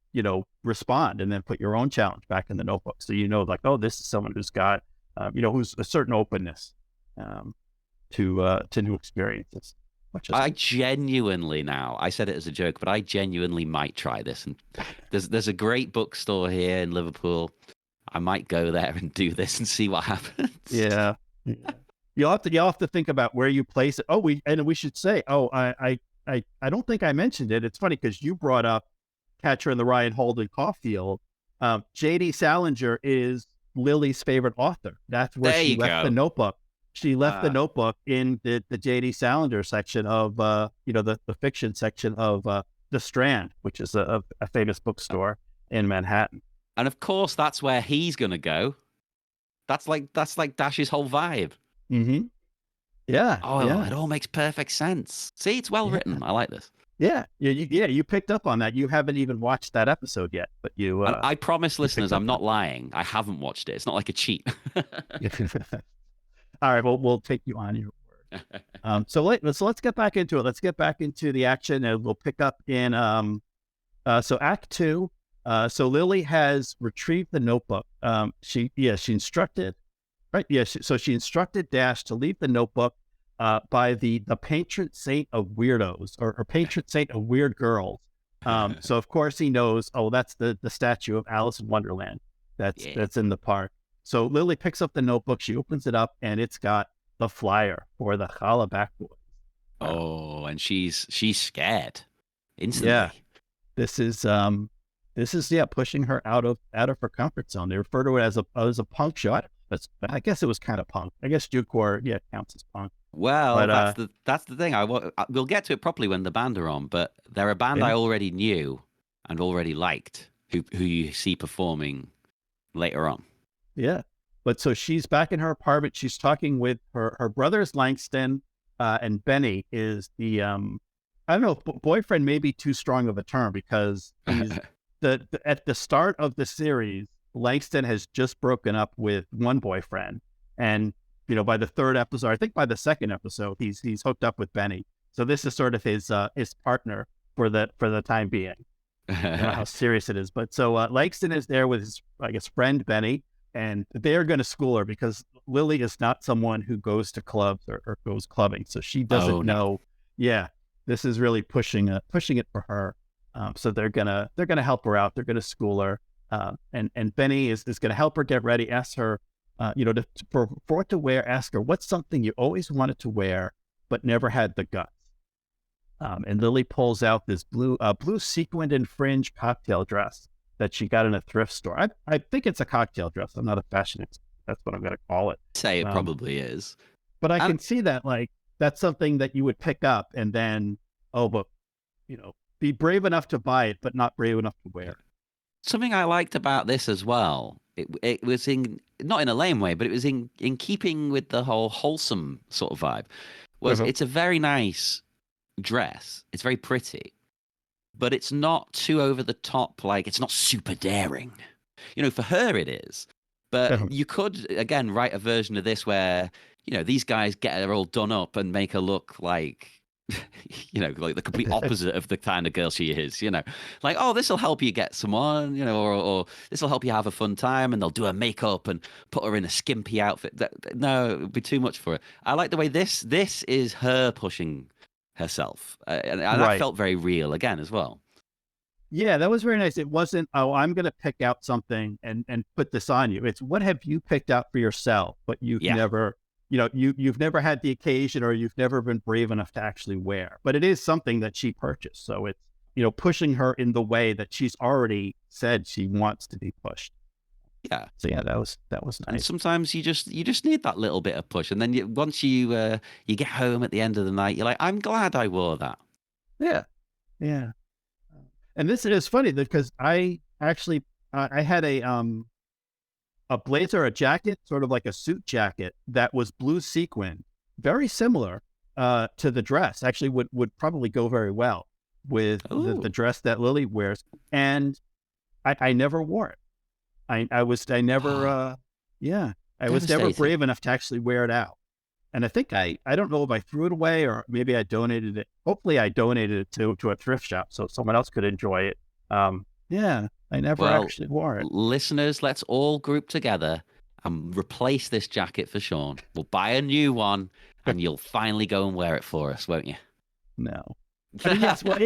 respond and then put your own challenge back in the notebook. So, like, oh, this is someone who's got, who's a certain openness to new experiences. I genuinely now, I said it as a joke, but I genuinely might try this. And there's a great bookstore here in Liverpool. I might go there and do this and see what happens. Yeah. You'll have to think about where you place it. Oh, we should say, I don't think I mentioned it. It's funny because you brought up Catcher in the Rye and Holden Caulfield. J.D. Salinger is Lily's favorite author. That's where she left the notebook. She left the notebook in the J.D. Salinger section of the fiction section of The Strand, which is a famous bookstore in Manhattan. And of course, that's where he's going to go. That's like Dash's whole vibe. Mm-hmm. Yeah. Oh, yeah. It all makes perfect sense. See, it's well written. I like this. Yeah. You picked up on that. You haven't even watched that episode yet, but you. I promise listeners, I'm not lying. I haven't watched it. It's not like a cheat. All right. Well, we'll take you on your word. So let's get back into it. Let's get back into the action, and we'll pick up in so Act 2. So Lily has retrieved the notebook. She instructed, right? Yeah. So she instructed Dash to leave the notebook by the patron saint of weirdos, or patron saint of weird girls. So of course he knows. Oh, that's the statue of Alice in Wonderland. That's in the park. So Lily picks up the notebook. She opens it up, and it's got the flyer for the Challah Back Boys. Oh, and she's scared instantly. Yeah. This is pushing her out of her comfort zone. They refer to it as a punk show. I guess it was kind of punk. I guess Jukor counts as punk. Well, but, that's the thing. We'll get to it properly when the band are on. But they're a band I already knew and already liked, who you see performing later on. Yeah, but so she's back in her apartment. She's talking with her brothers Langston, and Benny is the I don't know, boyfriend may be too strong of a term, because he's at the start of the series, Langston has just broken up with one boyfriend, and by the third episode, I think by the second episode, he's hooked up with Benny. So this is sort of his partner for the time being. I don't know how serious it is, but so Langston is there with his, I guess, friend Benny, and they're going to school her because Lily is not someone who goes to clubs or goes clubbing, so she doesn't know. Yeah, this is really pushing it for her. So they're gonna help her out. They're gonna school her, and Benny is gonna help her get ready. Ask her, for what to wear. Ask her, what's something you always wanted to wear but never had the guts. And Lily pulls out this blue sequined and fringe cocktail dress that she got in a thrift store. I think it's a cocktail dress. I'm not a fashionista. That's what I'm going to call it. Say it probably is. But I can see that, like, that's something that you would pick up and then, be brave enough to buy it, but not brave enough to wear it. Something I liked about this as well it was in not in a lame way, but it was in keeping with the whole wholesome sort of vibe. Was Uh-huh. it's a very nice dress. It's very pretty, but it's not too over the top. Like it's not super daring. For her it is. But Uh-huh. you could again write a version of this where these guys get her all done up and make her look like like the complete opposite of the kind of girl she is, like, oh, this will help you get someone, or this will help you have a fun time, and they'll do her makeup and put her in a skimpy outfit. No, it would be too much for her. I like the way this is her pushing herself, and that Right. felt very real again as well. Yeah, that was very nice. It wasn't, oh, I'm going to pick out something and put this on you. It's what have you picked out for yourself, but you've Yeah, never, you've never had the occasion or you've never been brave enough to actually wear. But it is something that she purchased. So it's, pushing her in the way that she's already said she wants to be pushed. yeah. So yeah, that was And nice. sometimes you just need that little bit of push, and then once you get home at the end of the night, you're like, I'm glad I wore that. Yeah. Yeah. And this is funny because I actually I had a blazer, a jacket, sort of like a suit jacket that was blue sequin, very similar to the dress. Actually, would probably go very well with the Oh, dress that Lily wears. And I never wore it. I never yeah, I was never devastating. brave enough to actually wear it out. And I think I don't know if I threw it away or maybe I donated it. Hopefully, I donated it to a thrift shop so someone else could enjoy it. Yeah, I never Well, actually wore it. listeners, let's all group together and replace this jacket for Sean. We'll buy a new one, and you'll finally go and wear it for us, won't you? No. I mean, yes. Well,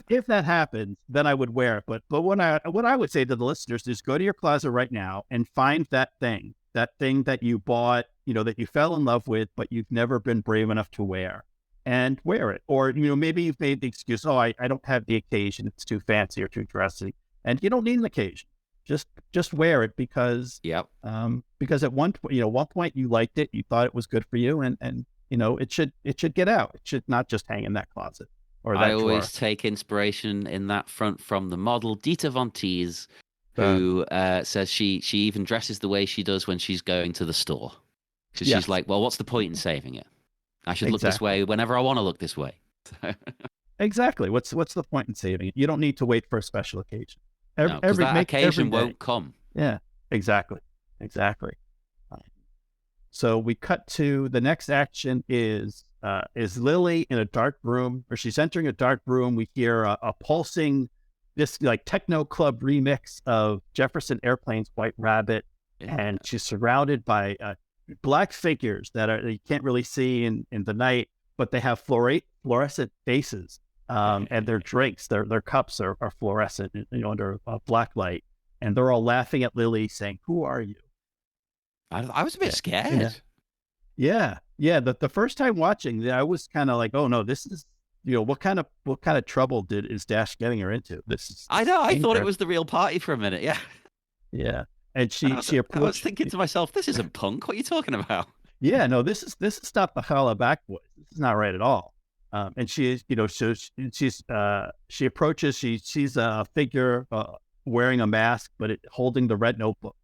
if that happens, then I would wear it. But what I would say to the listeners is go to your closet right now and find that thing that you bought, that you fell in love with, but you've never been brave enough to wear, and wear it. Or maybe you've made the excuse, oh, I don't have the occasion; it's too fancy or too dressy, and you don't need an occasion. Just wear it Yep. because at one point you liked it, you thought it was good for you, and it should get out. It should not just hang in that closet or I that drawer. always take inspiration in that front from the model Dita Von Teese, Uh, who says she even dresses the way she does when she's going to the store. Because she's yes, like, well, what's the point in saving it? I should look this exactly, way whenever I want to look this way. exactly. What's the point in saving it? You don't need to wait for a special occasion. No, because that Make every occasion day. won't come. Yeah, exactly, exactly. So we cut to the next action is Lily in a dark room, or she's entering a dark room. We hear a pulsing, this like techno club remix of Jefferson Airplane's White Rabbit, Yeah. and she's surrounded by black figures that you can't really see in the night, but they have fluorescent faces, and their drinks, their cups are fluorescent, under black light, and they're all laughing at Lily, saying, "Who are you?" I was a bit Yeah. Yeah. scared. Yeah. Yeah. The first time watching, I was kind of like, oh no, this is, what kind of trouble is Dash getting her into? I This is know. I thought it dangerous. was the real party for a minute. Yeah. Yeah. And And she I was approached. thinking to myself, this isn't punk. What are you talking about? Yeah, no, this is not the Holla Back Boys. This is not right at all. And she is, she approaches. She sees a figure wearing a mask, but holding the red notebook.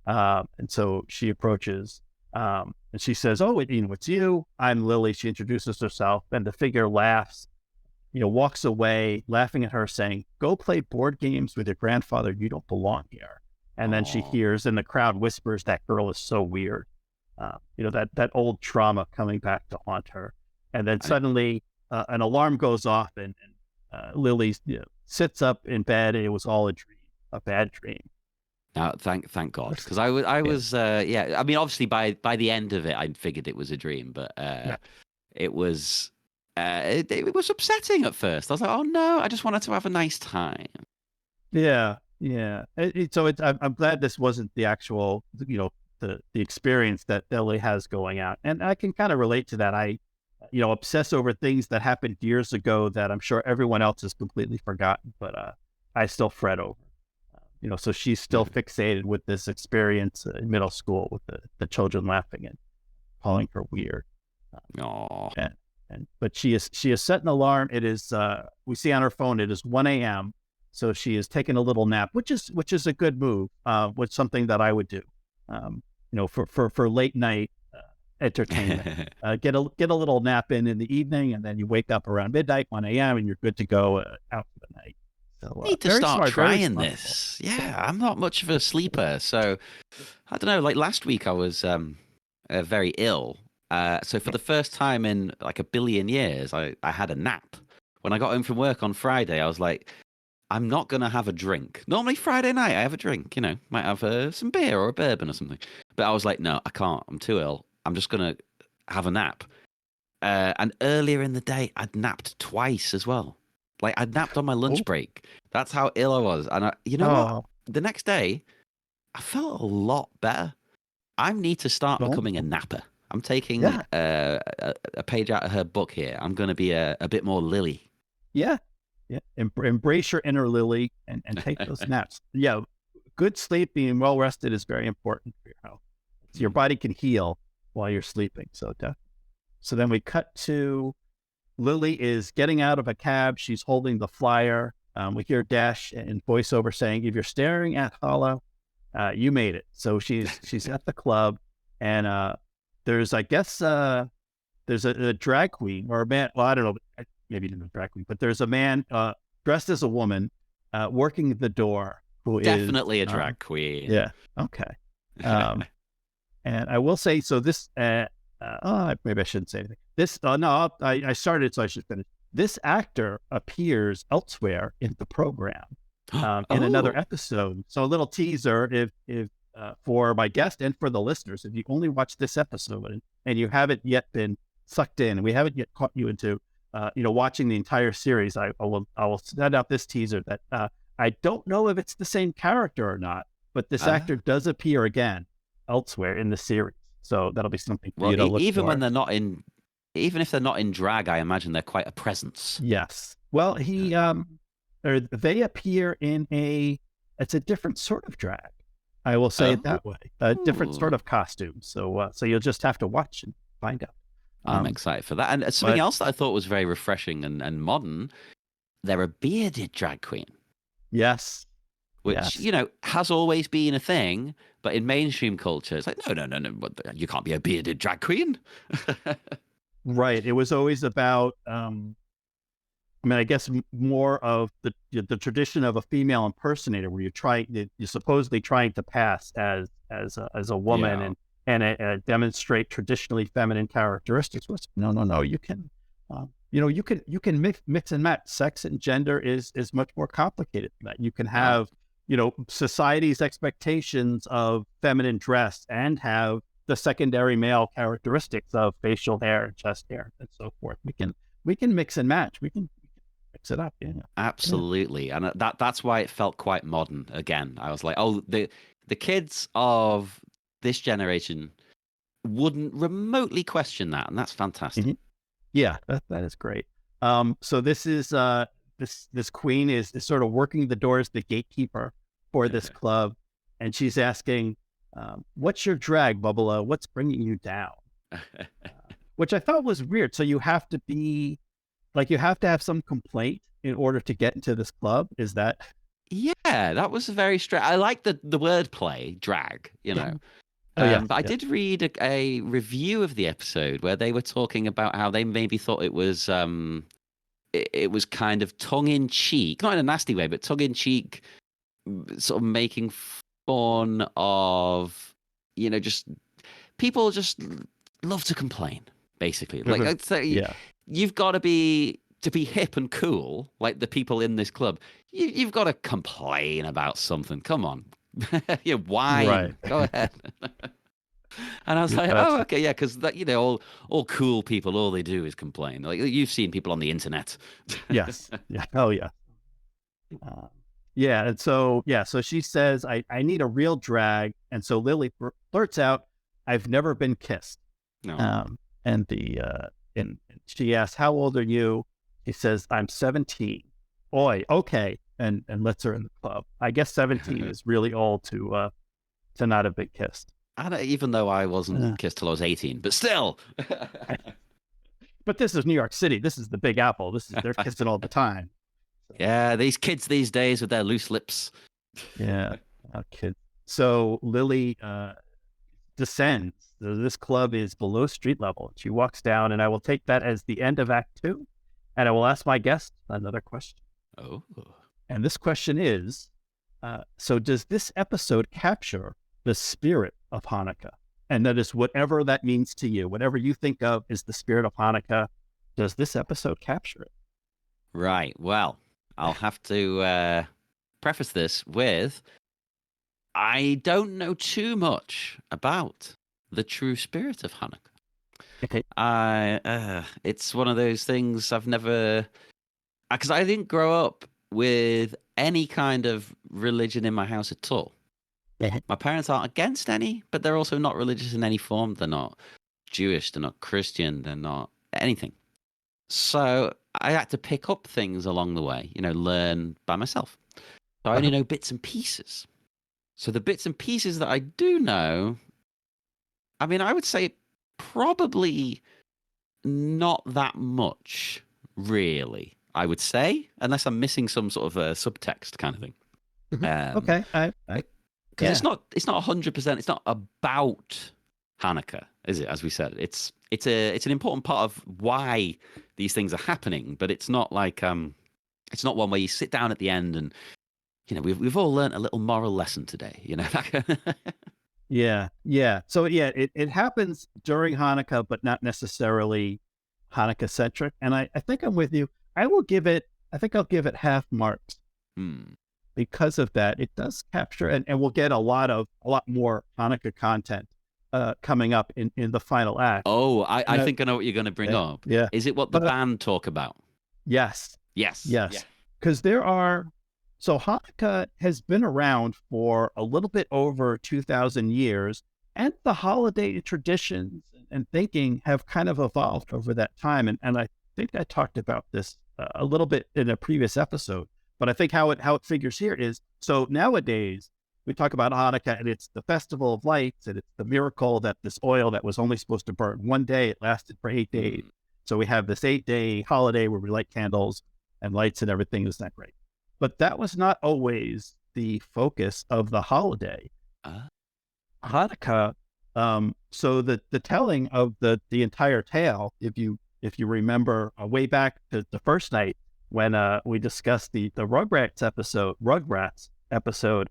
And so she approaches, and she says, "Oh, it's you. I'm Lily." She introduces herself, and the figure laughs. Walks away, laughing at her, saying, "Go play board games with your grandfather. You don't belong here." And then she Oh, hears in the crowd whispers, "That girl is so weird." That old trauma coming back to haunt her. And then and suddenly an alarm goes off, and Lily sits up in bed, and it was all a dream, a bad dream. now thank God, because I Yeah, was yeah. I mean, obviously by the end of it, I figured it was a dream, but yeah, it was it was upsetting at first. I was like, oh no, I just wanted to have a nice time. yeah, yeah. I'm glad this wasn't the actual, the experience that Lily has going out, and I can kind of relate to that. I, obsess over things that happened years ago that I'm sure everyone else has completely forgotten, but I still fret over. So she's still fixated with this experience in middle school with the children laughing and calling her weird. Oh, And but she has set an alarm. It is we see on her phone it is 1 a.m. So she is taking a little nap, which is a good move. Which something that I would do, for late night entertainment. Get a little nap in the evening, and then you wake up around midnight, 1 a.m., and you're good to go out for the night. So Need to very start smart, very trying responsible. this. Yeah, I'm not much of a sleeper, so I don't know. Like last week, I was very ill. So for the first time in like a billion years, I had a nap. When I got home from work on Friday, I was like, I'm not gonna have a drink. Normally Friday night I have a drink, might have some beer or a bourbon or something. But I was like, no, I can't. I'm too ill. I'm just gonna have a nap. And earlier in the day, I'd napped twice as well. Like I'd napped on my lunch Oh, break. That's how ill I was. And you know what? oh, The next day, I felt a lot better. I need to start well, becoming a napper. I'm taking yeah, a page out of her book here. I'm going to be a bit more Lily. yeah, yeah. Embrace your inner Lily and take those naps. Yeah, good sleep, being well rested is very important for your health. So your body can heal while you're sleeping. So then we cut to Lily is getting out of a cab. She's holding the flyer. We hear Dash in voiceover saying, "If you're staring at Hollow, you made it." So she's at the club, and there's, I guess, there's a drag queen or a man. Well, I don't know, maybe not a drag queen, but there's a man dressed as a woman working the door who is Definitely a drag queen. yeah, okay. Um, and I will say, so this, maybe I shouldn't say anything. This, no, I started, so I should finish. This actor appears elsewhere in the program, in another Oh, episode. So a little teaser, if for my guest and for the listeners, if you only watch this episode and you haven't yet been sucked in, and we haven't yet caught you into, watching the entire series, I will send out this teaser that I don't know if it's the same character or not, but this actor does appear again elsewhere in the series. So that'll be something for well, you to look even when for. they're not in, even if they're not in drag, I imagine they're quite a presence. Yes. Well, or they appear in it's a different sort of drag. I will say it Oh, that way. A different sort of costume. So you'll just have to watch and find out. I'm Um, excited for that. And something but else that I thought was very refreshing and modern, they're a bearded drag queen, yes, which, yes, has always been a thing. But in mainstream culture, it's like, no, no, no, no, you can't be a bearded drag queen. right. It was always about. I mean, I guess more of the tradition of a female impersonator, where you're supposedly trying to pass as a woman Yeah. and demonstrate traditionally feminine characteristics. No. You can mix and match. Sex and gender is much more complicated than that. You can Oh, have society's expectations of feminine dress and have the secondary male characteristics of facial hair, chest hair, and so forth. We can mix and match. We can mix it up. Yeah. Yeah. absolutely. And that's why it felt quite modern again. I was like, oh, the kids of this generation wouldn't remotely question that, and that's fantastic. Mhm. Yeah, that is great. So this is this queen is sort of working the doors, the gatekeeper for this club, and she's asking, "What's your drag, Bubba? What's bringing you down?" Which I thought was weird. So you have to have some complaint in order to get into this club. Is that? Yeah, that was very strange. I like the wordplay, drag, Yeah. Oh yeah, But I yeah. did read a review of the episode where they were talking about how they maybe thought it was kind of tongue in cheek, not in a nasty way, but tongue in cheek, sort of making fun of, just people just love to complain, basically. Like I'd say, Yeah. you've got to be hip and cool, like the people in this club. You've got to complain about something. Come on, you Right. whine. Go ahead. And I was like, That's oh, okay, yeah, because that all cool people, all they do is complain. Like you've seen people on the internet. yes. Yeah. Oh yeah. Uh, yeah. And so she says, I need a real drag. And so Lily blurts out, "I've never been kissed." No. And and she asks, "How old are you?" He says, "I'm 17." Oi, okay. And lets her in the club. I guess 17 is really old to not have been kissed. Even though I wasn't Uh, kissed till I was 18, but still. but this is New York City. This is the Big Apple. They're kissing all the time. Yeah, these kids these days with their loose lips. Yeah, kids. So Lily descends. So this club is below street level. She walks down, and I will take that as the end of Act 2. And I will ask my guest another question. Oh. And this question is, so does this episode capture the spirit of Hanukkah? And that is whatever that means to you. Whatever you think of is the spirit of Hanukkah. Does this episode capture it? Right. Well, I'll have to preface this with I don't know too much about the true spirit of Hanukkah. Okay. It's one of those things I've never, because I didn't grow up with any kind of religion in my house at all. My parents aren't against any, but they're also not religious in any form. They're not Jewish, they're not Christian, they're not anything. So I had to pick up things along the way, learn by myself. So I only know bits and pieces. So the bits and pieces that I do know, I mean, I would say probably not that much, really, I would say, unless I'm missing some sort of a subtext kind of thing. Okay. Because it's not 100%. It's not about Hanukkah, is it? As we said, it's an important part of why these things are happening, but it's not like it's not one where you sit down at the end and we've all learned a little moral lesson today. Yeah. So it happens during Hanukkah, but not necessarily Hanukkah centric. And I think I'm with you. I'll give it half marks. Because of that. It does capture, and we'll get a lot more Hanukkah content coming up in the final act. Oh, I think I know what you're going to bring up. Yeah. Is it what the band talk about? Yes. Yes. Because so Hanukkah has been around for a little bit over 2,000 years, and the holiday traditions and thinking have kind of evolved over that time. And I think I talked about this a little bit in a previous episode. But I think how it figures here is, so nowadays we talk about Hanukkah and it's the festival of lights and it's the miracle that this oil that was only supposed to burn one day, it lasted for 8 days. So we have this 8-day holiday where we light candles and lights and everything. Isn't that great? But that was not always the focus of the holiday. Hanukkah, so the telling of the entire tale, if you remember way back to the first night, when we discussed the Rugrats episode.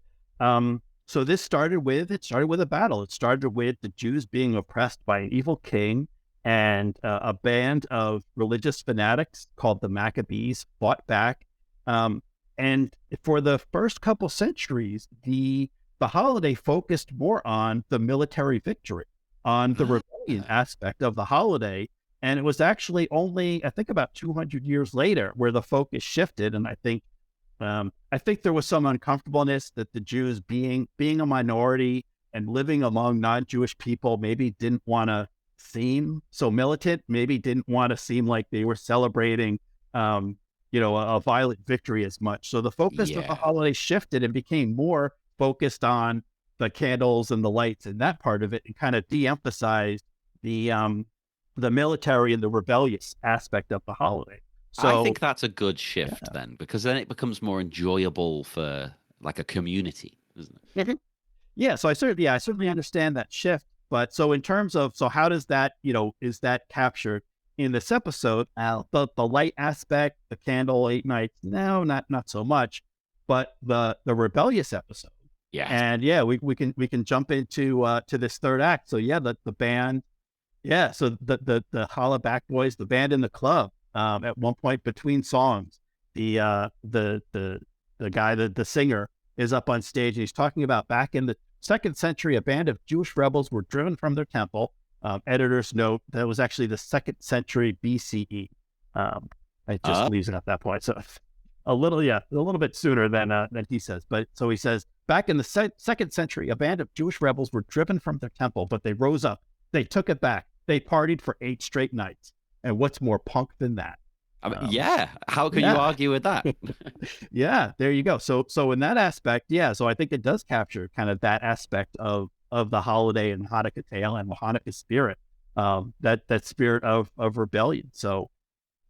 So this started with a battle. It started with the Jews being oppressed by an evil king, and a band of religious fanatics called the Maccabees fought back. And for the first couple centuries, the holiday focused more on the military victory, on the rebellion aspect of the holiday. And it was actually only, I think, about 200 years later where the focus shifted. And I think there was some uncomfortableness that the Jews, being a minority and living among non-Jewish people, maybe didn't want to seem so militant, maybe didn't want to seem like they were celebrating, a violent victory as much. So the focus of the holiday shifted and became more focused on the candles and the lights and that part of it, and kind of de-emphasized the military and the rebellious aspect of the holiday. So I think that's a good shift then, because then it becomes more enjoyable for like a community, isn't it? Yeah. So I certainly understand that shift. But so in terms of, so how does that, is that captured in this episode? The light aspect, the candle 8 nights, no, not so much, but the rebellious episode. Yeah. And we can jump into to this third act. So the band. Yeah, so the Hollaback Boys, the band in the club, at one point between songs, the guy, the singer, is up on stage and he's talking about back in the 2nd century, a band of Jewish rebels were driven from their temple. Editors note that was actually the 2nd century BCE. It just leaves it at that point. So a little bit sooner than he says. But so he says, back in the 2nd century, a band of Jewish rebels were driven from their temple, but they rose up. They took it back. They partied for 8 straight nights. And what's more punk than that? I mean, how can you argue with that? Yeah, there you go. So in that aspect, so I think it does capture kind of that aspect of the holiday and Hanukkah tale and the Hanukkah spirit, that spirit of rebellion. So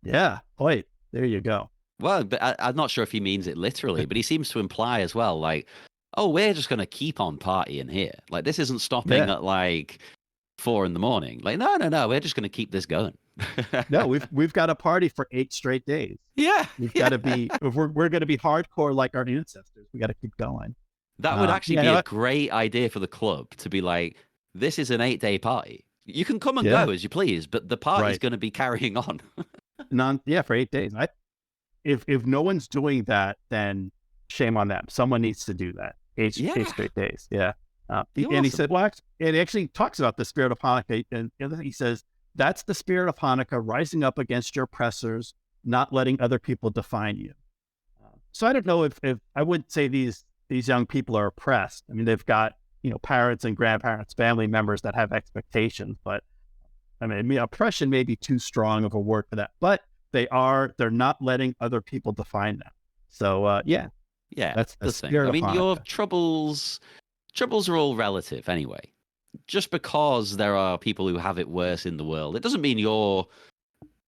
boy, there you go. Well, but I'm not sure if he means it literally, but he seems to imply as well, like, oh, we're just going to keep on partying here. Like, this isn't stopping Yeah. at like 4 a.m. Like, no, we're just going to keep this going. No, we've got a party for 8 straight days. Yeah, We've yeah. got to be, if we're going to be hardcore like our ancestors. We got to keep going. That would actually Yeah, be a great idea for the club to be like, this is an 8-day party. You can come and yeah, go as you please, but the party's right. going to be carrying on. Yeah, for 8 days. If no one's doing that, then shame on them. Someone needs to do that. Eight Yeah, straight days. Yeah. be And he awesome. said, well, it actually talks about the spirit of Hanukkah. And he says, that's the spirit of Hanukkah, rising up against your oppressors, not letting other people define you. So I don't know if I would say these young people are oppressed. I mean, they've got, parents and grandparents, family members that have expectations, but I mean, oppression may be too strong of a word for that, but they're not letting other people define them. So, yeah, Yeah, that's the the thing. spirit I of mean, your Hanukkah. troubles are all relative anyway. Just because there are people who have it worse in the world, it doesn't mean your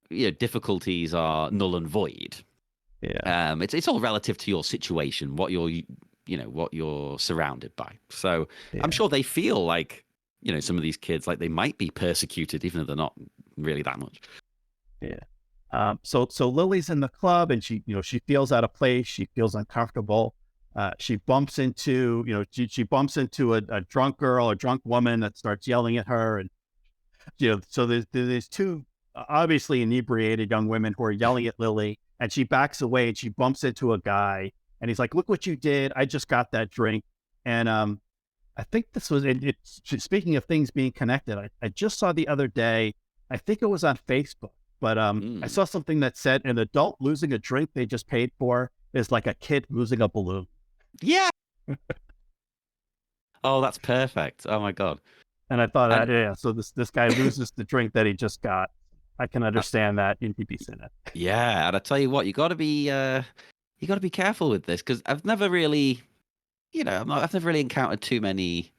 difficulties are null and void. Yeah. It's all relative to your situation, what you're surrounded by. So Yeah. I'm sure they feel like, some of these kids, like they might be persecuted, even though they're not really that much. Yeah. So Lily's in the club and she feels out of place. She feels uncomfortable. She bumps into, she bumps into a drunk girl, a drunk woman that starts yelling at her. And, so there's two obviously inebriated young women who are yelling at Lily, and she backs away and she bumps into a guy and he's like, look what you did. I just got that drink. And, I think this was speaking of things being connected. I just saw the other day, I think it was on Facebook, but I saw something that said an adult losing a drink they just paid for is like a kid losing a balloon. Yeah. Oh, that's perfect. Oh my God. And I thought, And yeah, so this guy loses the drink that he just got. I can understand that in PP's in it. yeah, and I tell you what, you got to be careful with this because I've never really, I've never really encountered too many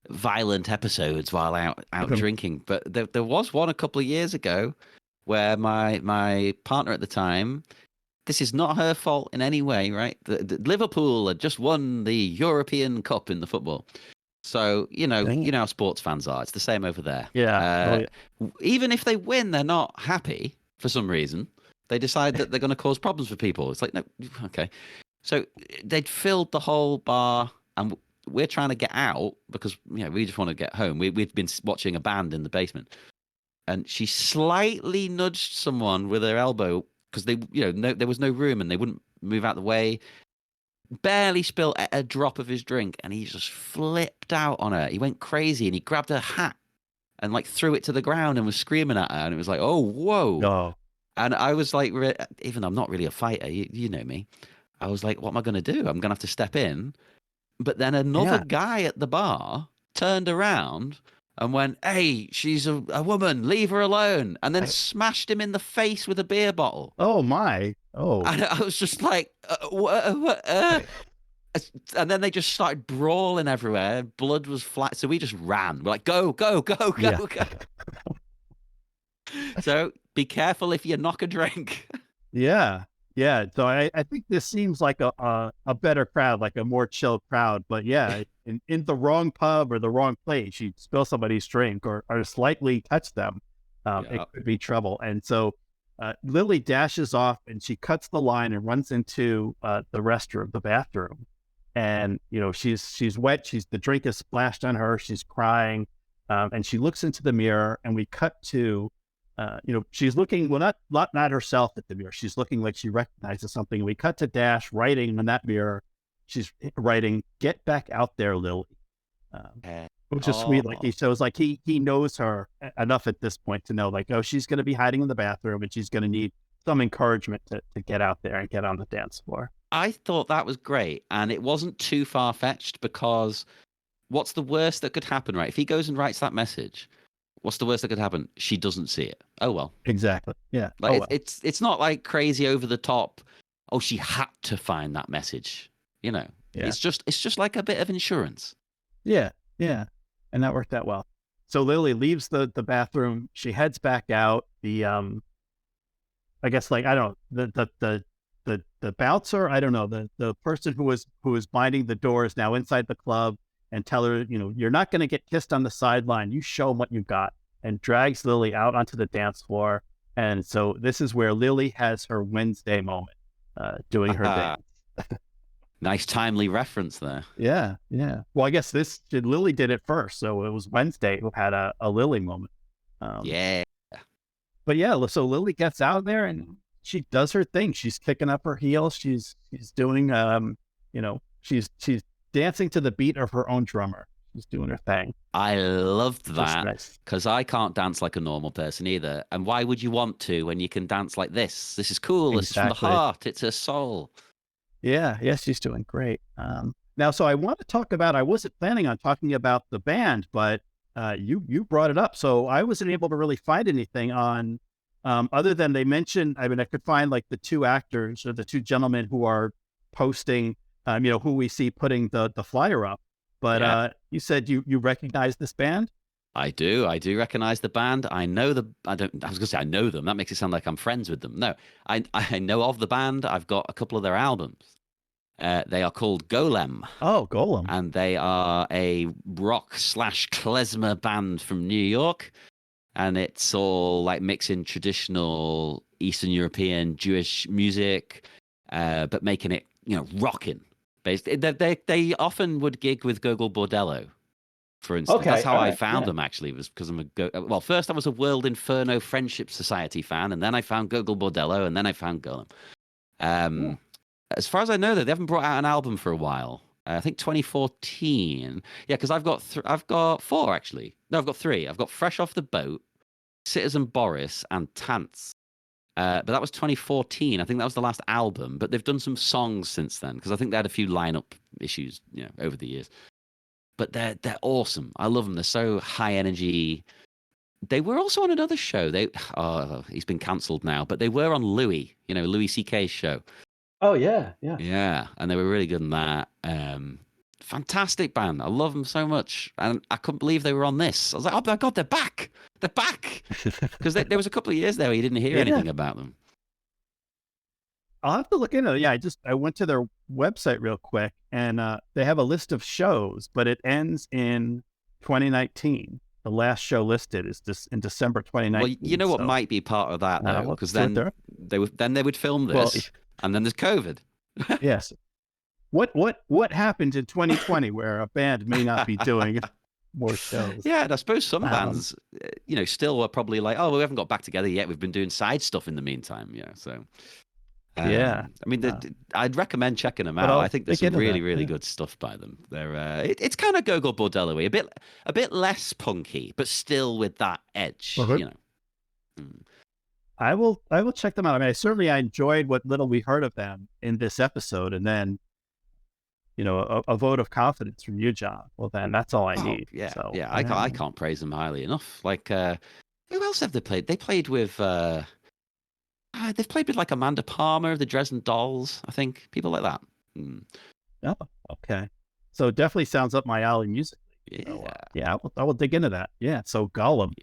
violent episodes while out drinking. But there was one a couple of years ago where my partner at the time, this is not her fault in any way, right? The Liverpool had just won the European Cup in the football. So, Dang how sports fans are. It's the same over there. Yeah. Even if they win, they're not happy for some reason. They decide that they're going to cause problems for people. It's like, no, okay. So they'd filled the whole bar, and we're trying to get out because we just want to get home. We'd been watching a band in the basement, and she slightly nudged someone with her elbow because there was no room and they wouldn't move out the way. Barely spilled a drop of his drink, and he just flipped out on her. He went crazy, and he grabbed her hat and like threw it to the ground and was screaming at her. And it was like, oh, whoa. Oh. And I was like, even though I'm not really a fighter, you know me. I was like, what am I going to do? I'm going to have to step in. But then another guy at the bar turned around and went, hey, she's a woman, leave her alone. And then smashed him in the face with a beer bottle. Oh, my. Oh. And I was just like, and then they just started brawling everywhere. Blood was flat. So we just ran. We're like, go. So be careful if you knock a drink. Yeah. Yeah. So I think this seems like a better crowd, like a more chill crowd. But yeah, in the wrong pub or the wrong place, you spill somebody's drink or slightly touch them, it could be trouble. And so Lily dashes off and she cuts the line and runs into the restroom, the bathroom. And, she's wet. The drink is splashed on her. She's crying. And she looks into the mirror and we cut to, she's looking, well, not herself at the mirror. She's looking like she recognizes something. We cut to Dash writing on that mirror. She's writing, get back out there, Lily. Which is sweet. Like he shows like he knows her enough at this point to know like, oh, she's going to be hiding in the bathroom and she's going to need some encouragement to get out there and get on the dance floor. I thought that was great. And it wasn't too far-fetched because what's the worst that could happen, right? If he goes and writes that message, what's the worst that could happen? She doesn't see it. Oh, well. Exactly. Yeah. Like it's not like crazy over the top. Oh, she had to find that message. Yeah. It's just like a bit of insurance. Yeah. Yeah. And that worked out well. So Lily leaves the bathroom. She heads back out. I guess like, I don't know, the the bouncer, I don't know, the person who was binding the door is now inside the club and tell her, you're not going to get kissed on the sideline. You show them what you got, and drags Lily out onto the dance floor. And so this is where Lily has her Wednesday moment, doing her dance. Nice timely reference there. Yeah. Well, I guess Lily did it first, so it was Wednesday who had a Lily moment. Yeah. But yeah, so Lily gets out there and she does her thing. She's kicking up her heels. She's doing, she's dancing to the beat of her own drummer. She's doing her thing. I loved that because nice. I can't dance like a normal person either. And why would you want to when you can dance like this? This is cool. This is from the heart. It's her soul. Yeah, she's doing great. Now, so I want to talk about, I wasn't planning on talking about the band, but you brought it up. So I wasn't able to really find anything on, other than they mentioned, I mean, I could find like the two actors or the two gentlemen who are posting, who we see putting the flyer up. But you said you recognize this band? I do recognize the band. I know I was gonna say I know them. That makes it sound like I'm friends with them. No, I know of the band. I've got a couple of their albums. They are called Golem. Oh, Golem. And they are a rock / klezmer band from New York. And it's all like mixing traditional Eastern European Jewish music, but making it, rocking. They often would gig with Gogol Bordello, for instance. Okay, that's how I found them, actually, was because well, first I was a World Inferno Friendship Society fan, and then I found Gogol Bordello, and then I found Golem. As far as I know, they haven't brought out an album for a while. I think 2014. Yeah, because I've got four, actually. No, I've got three. I've got Fresh Off the Boat, Citizen Boris, and Tants. But that was 2014. I think that was the last album. But they've done some songs since then, because I think they had a few lineup issues, over the years. But they're awesome. I love them. They're so high energy. They were also on another show. He's been cancelled now, but they were on Louis, Louis C.K.'s show. Oh yeah. Yeah, and they were really good in that. Fantastic band. I love them so much, and I couldn't believe they were on this. I was like, oh my god, they're back! They're back! Because there was a couple of years there where you didn't hear anything about them. I'll have to look into it. Yeah, I went to their website real quick, and they have a list of shows, but it ends in 2019. The last show listed is in December 2019. Well, you know what might be part of that though, because then they would film this, and then there's COVID. Yes. What happened in 2020 where a band may not be doing more shows? Yeah, and I suppose some bands, still are probably like, oh, we haven't got back together yet. We've been doing side stuff in the meantime. So. Yeah, I mean, I'd recommend checking them out. I think there's some really, really good stuff by them. They're it's kind of Gogol Bordello-y, a bit less punky, but still with that edge. I will check them out. I mean, I enjoyed what little we heard of them in this episode, and then a vote of confidence from you, John. Well, then that's all I need. Yeah, so, yeah. I can't praise them highly enough. Like, who else have they played? They played with. They've played with like Amanda Palmer, the Dresden Dolls, I think. People like that. Oh, okay. So it definitely sounds up my alley musically. Yeah. So, I will dig into that. Yeah. So Gollum.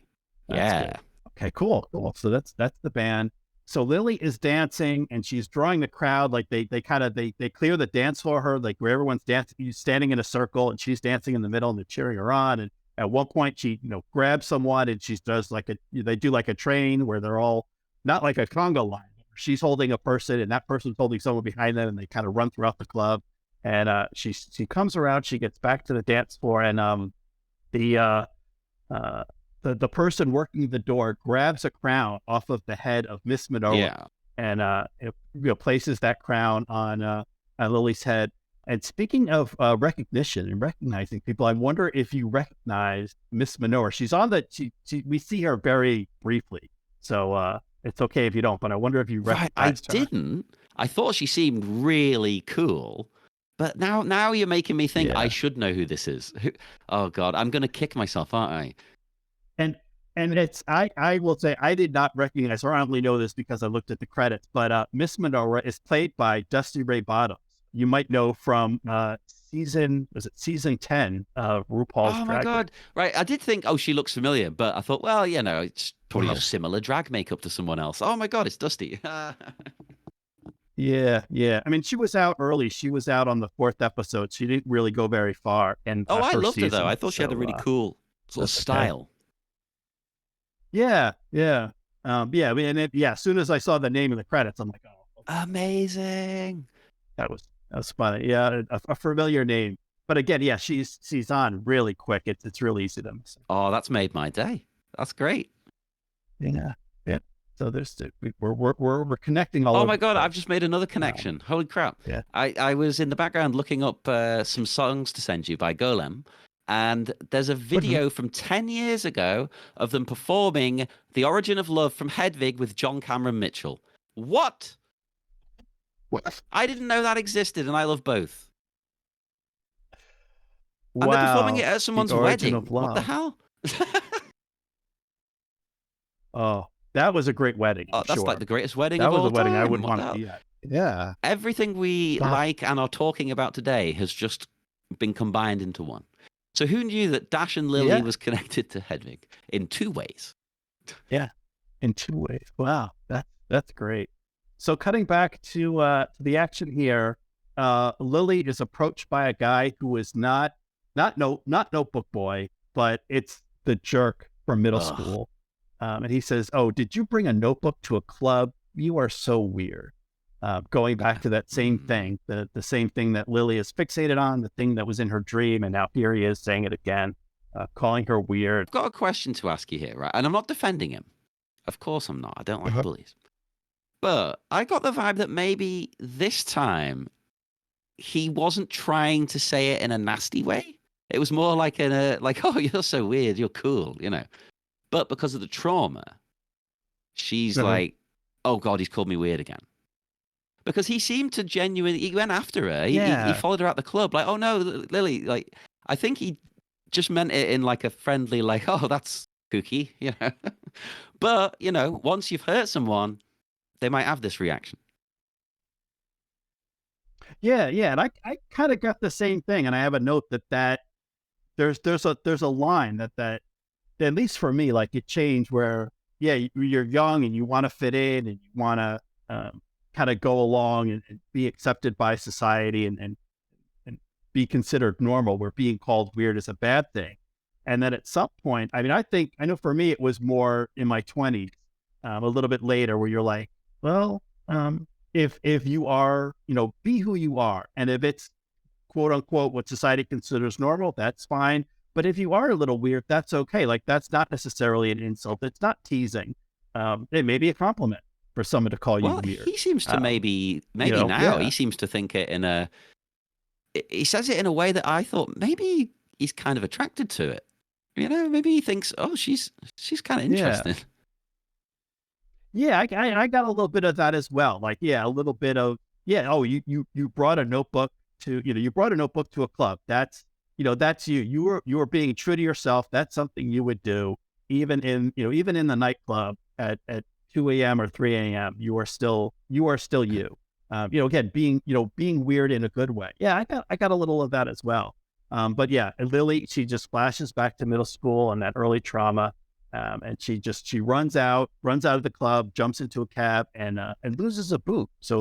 Yeah. Good. Okay, cool. So that's the band. So Lily is dancing and she's drawing the crowd. Like they clear the dance floor her, like where everyone's dancing, standing in a circle, and she's dancing in the middle and they're cheering her on. And at one point she, grabs someone and she does they do like a train where they're all, not like a Congo line. She's holding a person and that person's holding someone behind them, and they kind of run throughout the club. And she comes around, she gets back to the dance floor, and the person working the door grabs a crown off of the head of Miss Menorah, and places that crown on Lily's head. And speaking of recognition and recognizing people, I wonder if you recognize Miss Menorah. She's on we see her very briefly, so it's okay if you don't. But I wonder if you recognize her. I didn't. I thought she seemed really cool. But now you're making me think I should know who this is. Oh God, I'm going to kick myself, aren't I? And it's I will say I did not recognize her. I only know this because I looked at the credits. But Miss Menorah is played by Dusty Ray Bottoms. You might know from season 10 of RuPaul's Drag Race. Oh my God! Right, I did think, she looks familiar, but I thought, well, it's probably a similar drag makeup to someone else. Oh my God, it's Dusty. Yeah, yeah. I mean, she was out early. She was out on the fourth episode. She didn't really go very far in Oh, I her loved her though. season. I thought she had a So really cool sort of that's okay. style. Yeah, yeah. Yeah, I mean, yeah, as soon as I saw the name in the credits, I'm like, oh, okay, Amazing. that was funny. Yeah, a familiar name. But again, yeah, she's on really quick. It's really easy to miss. Oh, that's made my day. That's great. Yeah, yeah. So we're connecting all Oh over my the God, I've place. just made another connection. Holy crap. Yeah. I was in the background looking up some songs to send you by Golem, and there's a Mhm. video from 10 years ago of them performing The Origin of Love from Hedwig with John Cameron Mitchell. What? What? I didn't know that existed, and I love both. And they're performing it Wow. at The someone's origin of wedding. What the love. hell? Oh, that was a great wedding, I'm Oh, that's like sure. the greatest wedding That of was a all wedding I time. would What the want to hell? be at. Yeah. Everything we God. like and are talking about today has just been combined into one. So who knew that Dash and Lily Yeah. was connected to Hedwig in two ways? Yeah. In two ways. Wow. That's great. So cutting back to the action here, Lily is approached by a guy who is not Notebook Boy, but it's the jerk from middle Ugh. school. And he says, "Oh, did you bring a notebook to a club? You are so weird." Going back to that same Hmm. thing, the same thing that Lily is fixated on, the thing that was in her dream, and now here he is saying it again, calling her weird. I've got a question to ask you here, right? And I'm not defending him. Of course I'm not. I don't like Uh-huh. bullies. But I got the vibe that maybe this time he wasn't trying to say it in a nasty way. It was more like in a like, oh, you're so weird, you're cool, you know. But because of the trauma, she's Uh-huh. like, oh God, he's called me weird again. Because he seemed to genuinely, he went after her. He Yeah, followed her out the club, like, oh no, Lily. Like, I think he just meant it in like a friendly, like, oh, that's kooky, you know. But, you know, once you've hurt someone, they might have this reaction. yeah, and I kind of got the same thing, and I have a note that there's a line that at least for me, like it changed where yeah, you're young and you want to fit in and you want to kind of go along and be accepted by society and be considered normal, where being called weird is a bad thing. And then at some point, I mean, I know for me, it was more in my 20s, a little bit later, where you're like, well, if you are, be who you are. And if it's quote unquote what society considers normal, that's fine. But if you are a little weird, that's okay. Like that's not necessarily an insult. It's not teasing. It may be a compliment for someone to call you Well, weird. he seems to Um, maybe now, yeah. he seems to think it in a, he says it in a way that I thought maybe he's kind of attracted to it. You know, maybe he thinks, oh, she's kind of Yeah. interesting. Yeah, I got a little bit of that as well. Like, yeah, a little bit of yeah. Oh, you brought a notebook to you brought a notebook to a club. That's you. You were being true to yourself. That's something you would do even in the nightclub at 2 a.m. or 3 a.m. You are still you. Again, being weird in a good way. Yeah, I got a little of that as well. But yeah, and Lily, she just flashes back to middle school and that early trauma. And she runs out of the club, jumps into a cab, and loses a boot. So a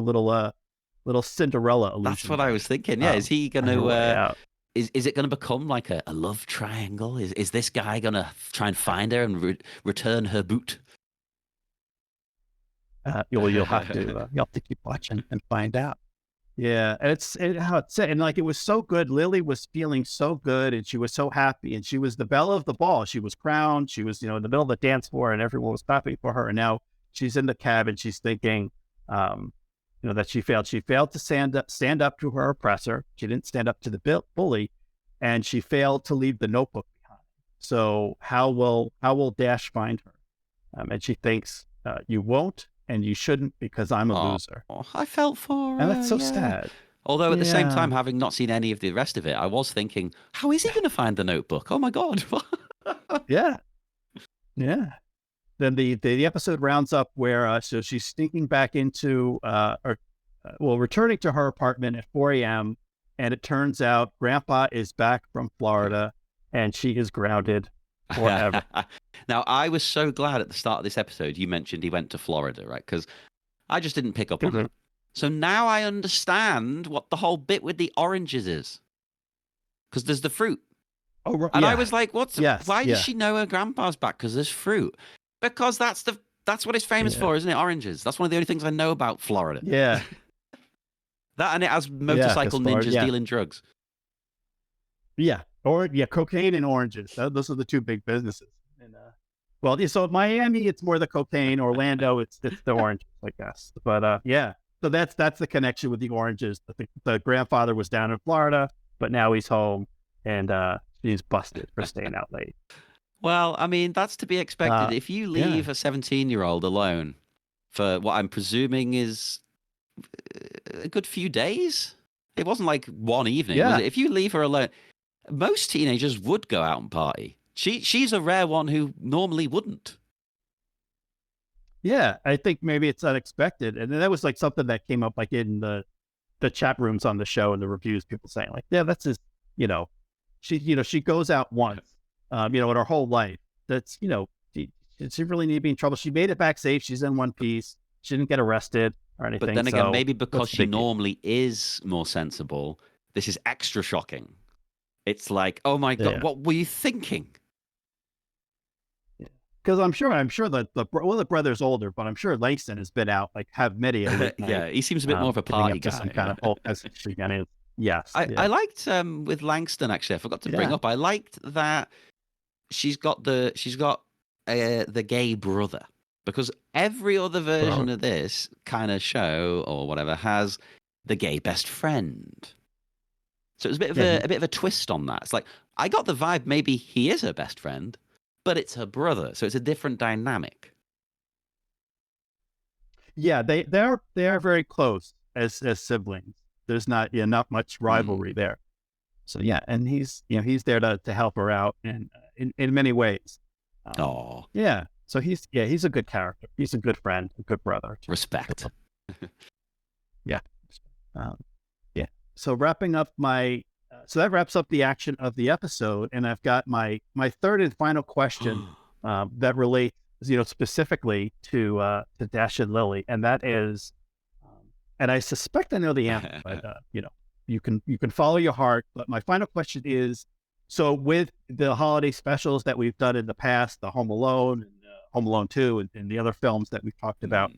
little Cinderella That's illusion what I there was thinking. Yeah, is he going on her to? way out. Is it going to become like a love triangle? Is this guy going to try and find her and return her boot? You'll have to keep watching and find out. Yeah, and how it's said, and like it was so good. Lily was feeling so good, and she was so happy, and she was the belle of the ball. She was crowned. She was, in the middle of the dance floor, and everyone was clapping for her. And now she's in the cab, and she's thinking, um, that she failed. She failed to stand up to her oppressor. She didn't stand up to the bully, and she failed to leave the notebook behind. So how will Dash find her? And she thinks, you won't, and you shouldn't because I'm a Oh, loser, I felt for and that's her. so Yeah. sad. Although at the same Yeah. time, having not seen any of the rest of it, I was thinking, how is he going to find the notebook? Oh my god! Yeah, yeah. Then the episode rounds up where so she's sneaking back into returning to her apartment at 4 a.m. and it turns out Grandpa is back from Florida and she is grounded forever. Now, I was so glad at the start of this episode you mentioned he went to Florida, right? Because I just didn't pick up on Mhm. that. So now I understand what the whole bit with the oranges is. Because there's the fruit. Oh, And I yeah. was like, Yes. why does Yeah. she know her grandpa's back? Because there's fruit. Because that's what it's famous Yeah. for, isn't it? Oranges. That's one of the only things I know about Florida. Yeah. That, and it has Yeah. Because motorcycle ninjas yeah. dealing drugs. Yeah. Or yeah, cocaine and oranges. Those are the two big businesses. And well, yeah, so Miami, it's more the cocaine. Orlando, it's the oranges, I guess. But yeah. So that's the connection with the oranges. The grandfather was down in Florida, but now he's home, and he's busted for staying out late. Well, I mean, that's to be expected. If you Yeah. leave a 17-year-old alone for what I'm presuming is a good few days, it wasn't like one evening, was Yeah. it? If you leave her alone, most teenagers would go out and party. She's a rare one who normally wouldn't. Yeah, I think maybe it's unexpected, and that was like something that came up like in the chat rooms on the show and the reviews. People saying like, yeah, that's just she goes out once, in her whole life. That's she really need to be in trouble. She made it back safe. She's in one piece. She didn't get arrested or anything. But then again, so maybe because what's the she big deal? normally is more sensible, this is extra shocking. It's like, oh my God, Yeah. what were you thinking? Because I'm sure that the brother's older, but I'm sure Langston has been out like have many a late night. Yeah, he seems a bit more of a getting party up to guy. some kind of whole message. Yes, I liked with Langston, actually. I forgot to bring up. I liked that she's got the gay brother, because every other version of this kind of show or whatever has the gay best friend. So it was a bit of a twist on that. It's like I got the vibe maybe he is her best friend, but it's her brother, so it's a different dynamic. Yeah, they are very close as siblings. There's not much rivalry there. So yeah, and he's there to help her out and in many ways. Oh, yeah. So he's a good character. He's a good friend, a good brother. Respect. Yeah. Yeah. So wrapping up so that wraps up the action of the episode, and I've got my third and final question that relates specifically to Dash and Lily, and that is, and I suspect I know the answer, but you can follow your heart. But my final question is, so with the holiday specials that we've done in the past, the Home Alone, and Home Alone 2, and the other films that we've talked about,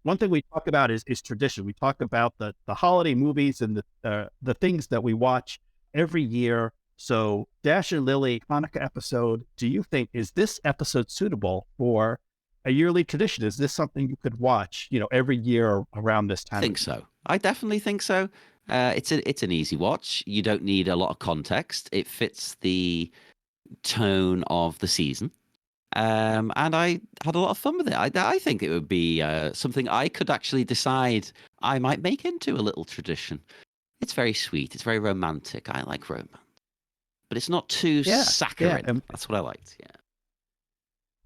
one thing we talk about is tradition. We talk about the holiday movies and the things that we watch every year. So Dash and Lily Hanukkah episode, do you think, is this episode suitable for a yearly tradition? Is this something you could watch, every year around this time? I think so. I definitely think so. It's an easy watch. You don't need a lot of context. It fits the tone of the season. And I had a lot of fun with it. I think it would be something I could actually decide I might make into a little tradition. It's very sweet. It's very romantic. I like romance. But it's not too saccharine. Yeah, that's what I liked. Yeah.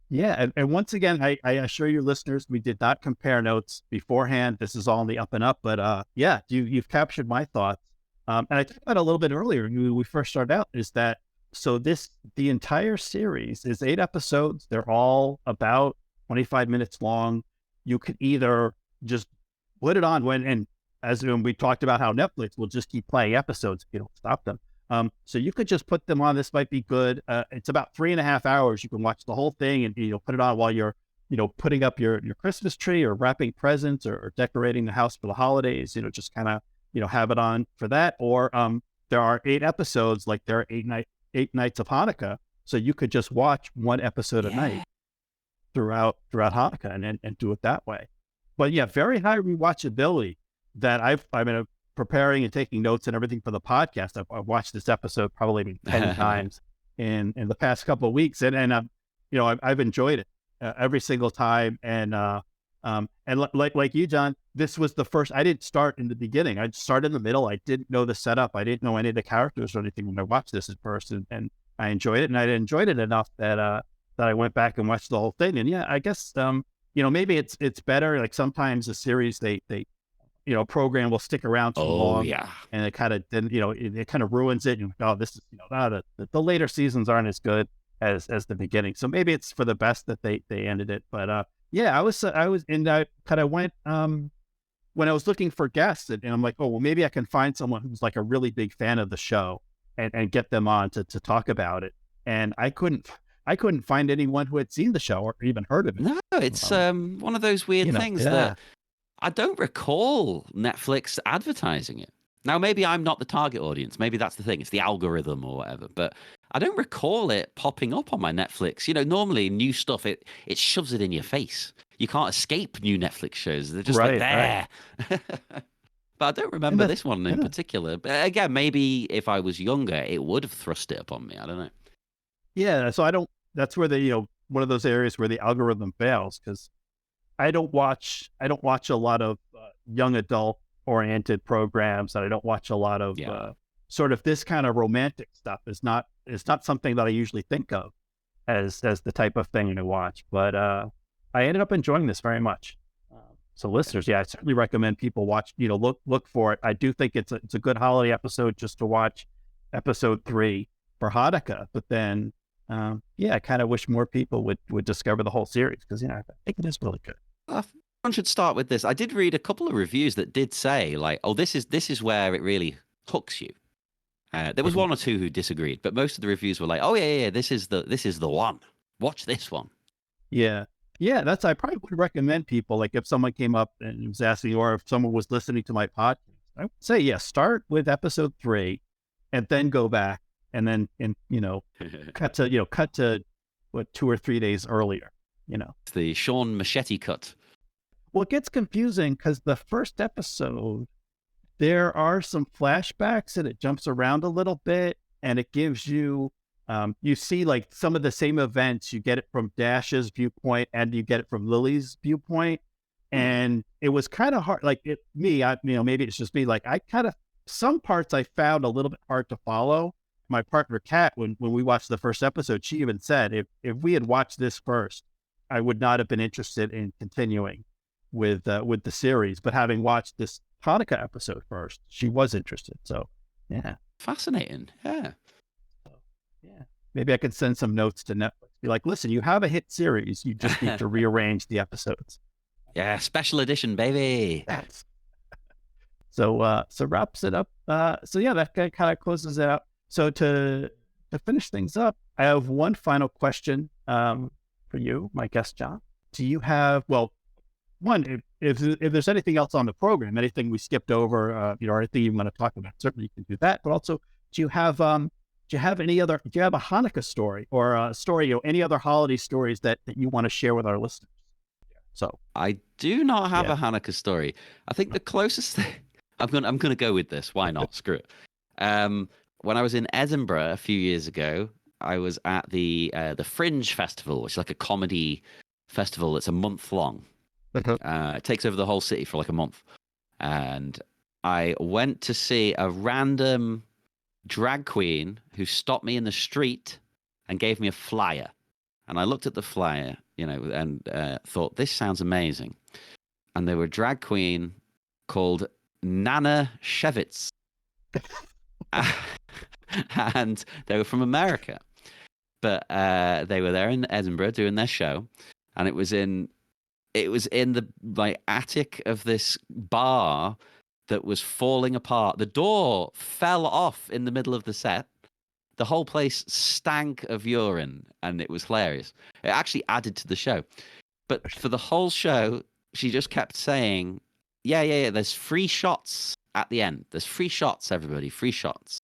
Yeah, and once again, I assure you, listeners, we did not compare notes beforehand. This is all in the up and up. But yeah, you've captured my thoughts. And I talked about a little bit earlier when we first started out, is that the entire series is 8 episodes. They're all about 25 minutes long. You could either just put it on when we talked about how Netflix will just keep playing episodes if you don't stop them. So you could just put them on. This might be good. It's about 3.5 hours. You can watch the whole thing and put it on while you're putting up your Christmas tree or wrapping presents or decorating the house for the holidays. Just kind of have it on for that. Or there are 8 episodes, like there are 8 nights of Hanukkah. So you could just watch one episode a night throughout Hanukkah and do it that way. But yeah, very high rewatchability that I've been preparing and taking notes and everything for the podcast. I've watched this episode probably 10 times in the past couple of weeks, and I've enjoyed it every single time. And like you, John, this was the first. I didn't start in the beginning. I started in the middle. I didn't know the setup. I didn't know any of the characters or anything when I watched this at first, and I enjoyed it. And I enjoyed it enough that I went back and watched the whole thing. And yeah, I guess maybe it's better. Like sometimes a series they program will stick around too long. Yeah. And it kind of then, it kind of ruins it. This is, the later seasons aren't as good as the beginning. So maybe it's for the best that they ended it. But yeah, I was, and I kind of went, when I was looking for guests, and I'm like, oh, well, maybe I can find someone who's like a really big fan of the show and get them on to talk about it. And I couldn't find anyone who had seen the show or even heard of it. No, it's one of those weird things that I don't recall Netflix advertising it. Now, maybe I'm not the target audience. Maybe that's the thing. It's the algorithm or whatever. But I don't recall it popping up on my Netflix. Normally new stuff, it shoves it in your face. You can't escape new Netflix shows. They're just like there. Right. But I don't remember this one in particular. But again, maybe if I was younger, it would have thrust it upon me. I don't know. Yeah. So that's where one of those areas where the algorithm fails, because I don't watch a lot of young adult oriented programs, and I don't watch a lot of sort of this kind of romantic stuff. It's not something that I usually think of as the type of thing to watch. But I ended up enjoying this very much. So listeners, I certainly recommend people watch. Look for it. I do think it's a good holiday episode just to watch episode 3 for Hanukkah. But then, I kind of wish more people would discover the whole series, because I think it is really good. One should start with this. I did read a couple of reviews that did say like, "Oh, this is where it really hooks you." There was one or two who disagreed, but most of the reviews were like, "Oh yeah, this is the one. Watch this one." Yeah, I probably would recommend people, like if someone came up and was asking, or if someone was listening to my podcast, I would say start with episode 3, and then go back and then cut to what 2 or 3 days earlier. It's the Sean Machete cut. Well, it gets confusing because the first episode, there are some flashbacks and it jumps around a little bit, and it gives you, you see like some of the same events. You get it from Dash's viewpoint and you get it from Lily's viewpoint. And it was kind of hard, like maybe it's just me, like some parts I found a little bit hard to follow. My partner, Kat, when we watched the first episode, she even said, if we had watched this first, I would not have been interested in continuing with the series, but having watched this Hanukkah episode first, she was interested. So, fascinating. Yeah. So, maybe I could send some notes to Netflix. Be like, listen, you have a hit series, you just need to rearrange the episodes. Yeah, special edition, baby. So wraps it up. That kind of closes it out. So to finish things up, I have one final question for you, my guest, Jon. Do you have one, if there's anything else on the program, anything we skipped over, or anything you want to talk about, certainly you can do that. But also, do you have a Hanukkah story or a story, any other holiday stories that you want to share with our listeners? So I do not have a Hanukkah story. I think the closest thing, I'm gonna go with this. Why not? Screw it. When I was in Edinburgh a few years ago, I was at the Fringe Festival, which is like a comedy festival that's a month long. It takes over the whole city for like a month. And I went to see a random drag queen who stopped me in the street and gave me a flyer. And I looked at the flyer, and thought, this sounds amazing. And they were a drag queen called Nana Shevitz. And they were from America. But they were there in Edinburgh doing their show. And it was in the attic of this bar that was falling apart. The door fell off in the middle of the set. The whole place stank of urine, and it was hilarious. It actually added to the show. But for the whole show, she just kept saying, yeah, there's free shots at the end. There's free shots, everybody, free shots.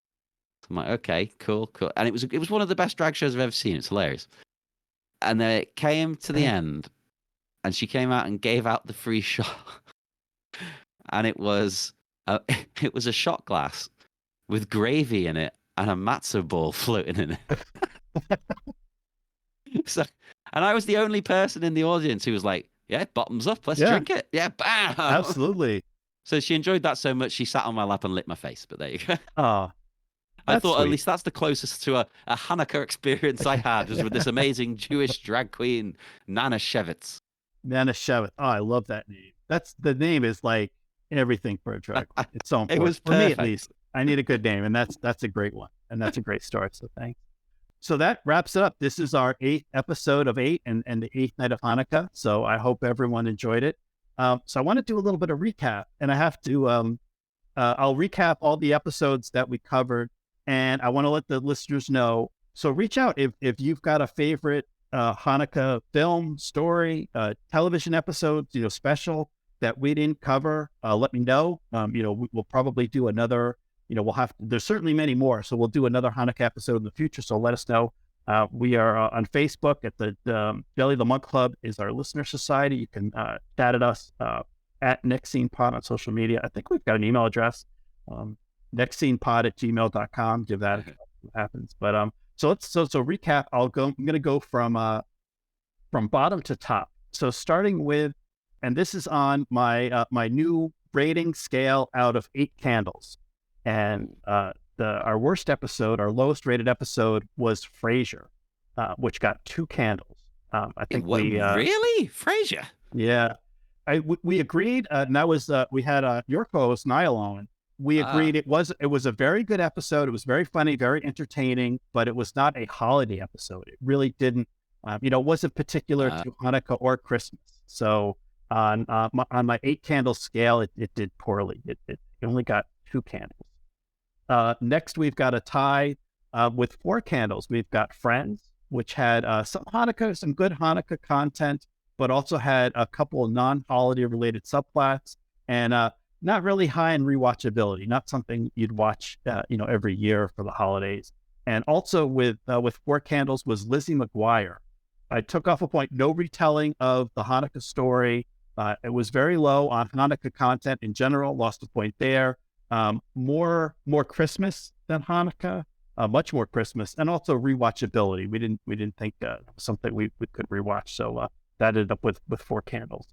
I'm like, okay, cool. And it was one of the best drag shows I've ever seen. It's hilarious. And then it came to the end, and she came out and gave out the free shot. And it was a shot glass with gravy in it and a matzo ball floating in it. So, and I was the only person in the audience who was like, yeah, bottoms up, let's drink it. Yeah, bam! Absolutely. So she enjoyed that so much, she sat on my lap and licked my face. But there you go. Oh, I thought sweet. At least that's the closest to a Hanukkah experience I had, was with this amazing Jewish drag queen, Nana Shevitz. Nana Shevitz. Oh, I love that name. The name is like everything for a drag queen. It's so important. It was for me, at least. I need a good name, and that's a great one, and that's a great start. So thanks. So that wraps it up. This is our 8th episode of 8 and the 8th night of Hanukkah. So I hope everyone enjoyed it. So I want to do a little bit of recap, and I have to. I'll recap all the episodes that we covered, and I want to let the listeners know. So reach out if you've got a favorite Hanukkah film, story, television episode, special that we didn't cover. Let me know. We'll probably do another. We'll have. There's certainly many more, so we'll do another Hanukkah episode in the future. So let us know. We are on Facebook at the Jelly the Monk Club is our listener society. You can chat at us at NextScenePod on social media. I think we've got an email address, nextscenepod@gmail.com. Give that what happens. But so recap. I'm going to go from bottom to top. So starting with, and this is on my my new rating scale out of 8 candles, and our worst episode, our lowest rated episode was Frasier, which got 2 candles. I think really Frasier. Yeah, we agreed, and that was we had your co-host Niall on. We agreed it was a very good episode. It was very funny, very entertaining, but it was not a holiday episode. It really didn't, wasn't particular to Hanukkah or Christmas. So on my 8 candle scale, it did poorly. It only got 2 candles. Next, we've got a tie with 4 candles. We've got Friends, which had some good Hanukkah content, but also had a couple of non-holiday related subplots, and not really high in rewatchability. Not something you'd watch, every year for the holidays. And also with 4 candles was Lizzie McGuire. I took off a point. No retelling of the Hanukkah story. It was very low on Hanukkah content in general. Lost a point there. More Christmas than Hanukkah, much more Christmas, and also rewatchability. We didn't think something we could rewatch, so that ended up with 4 candles.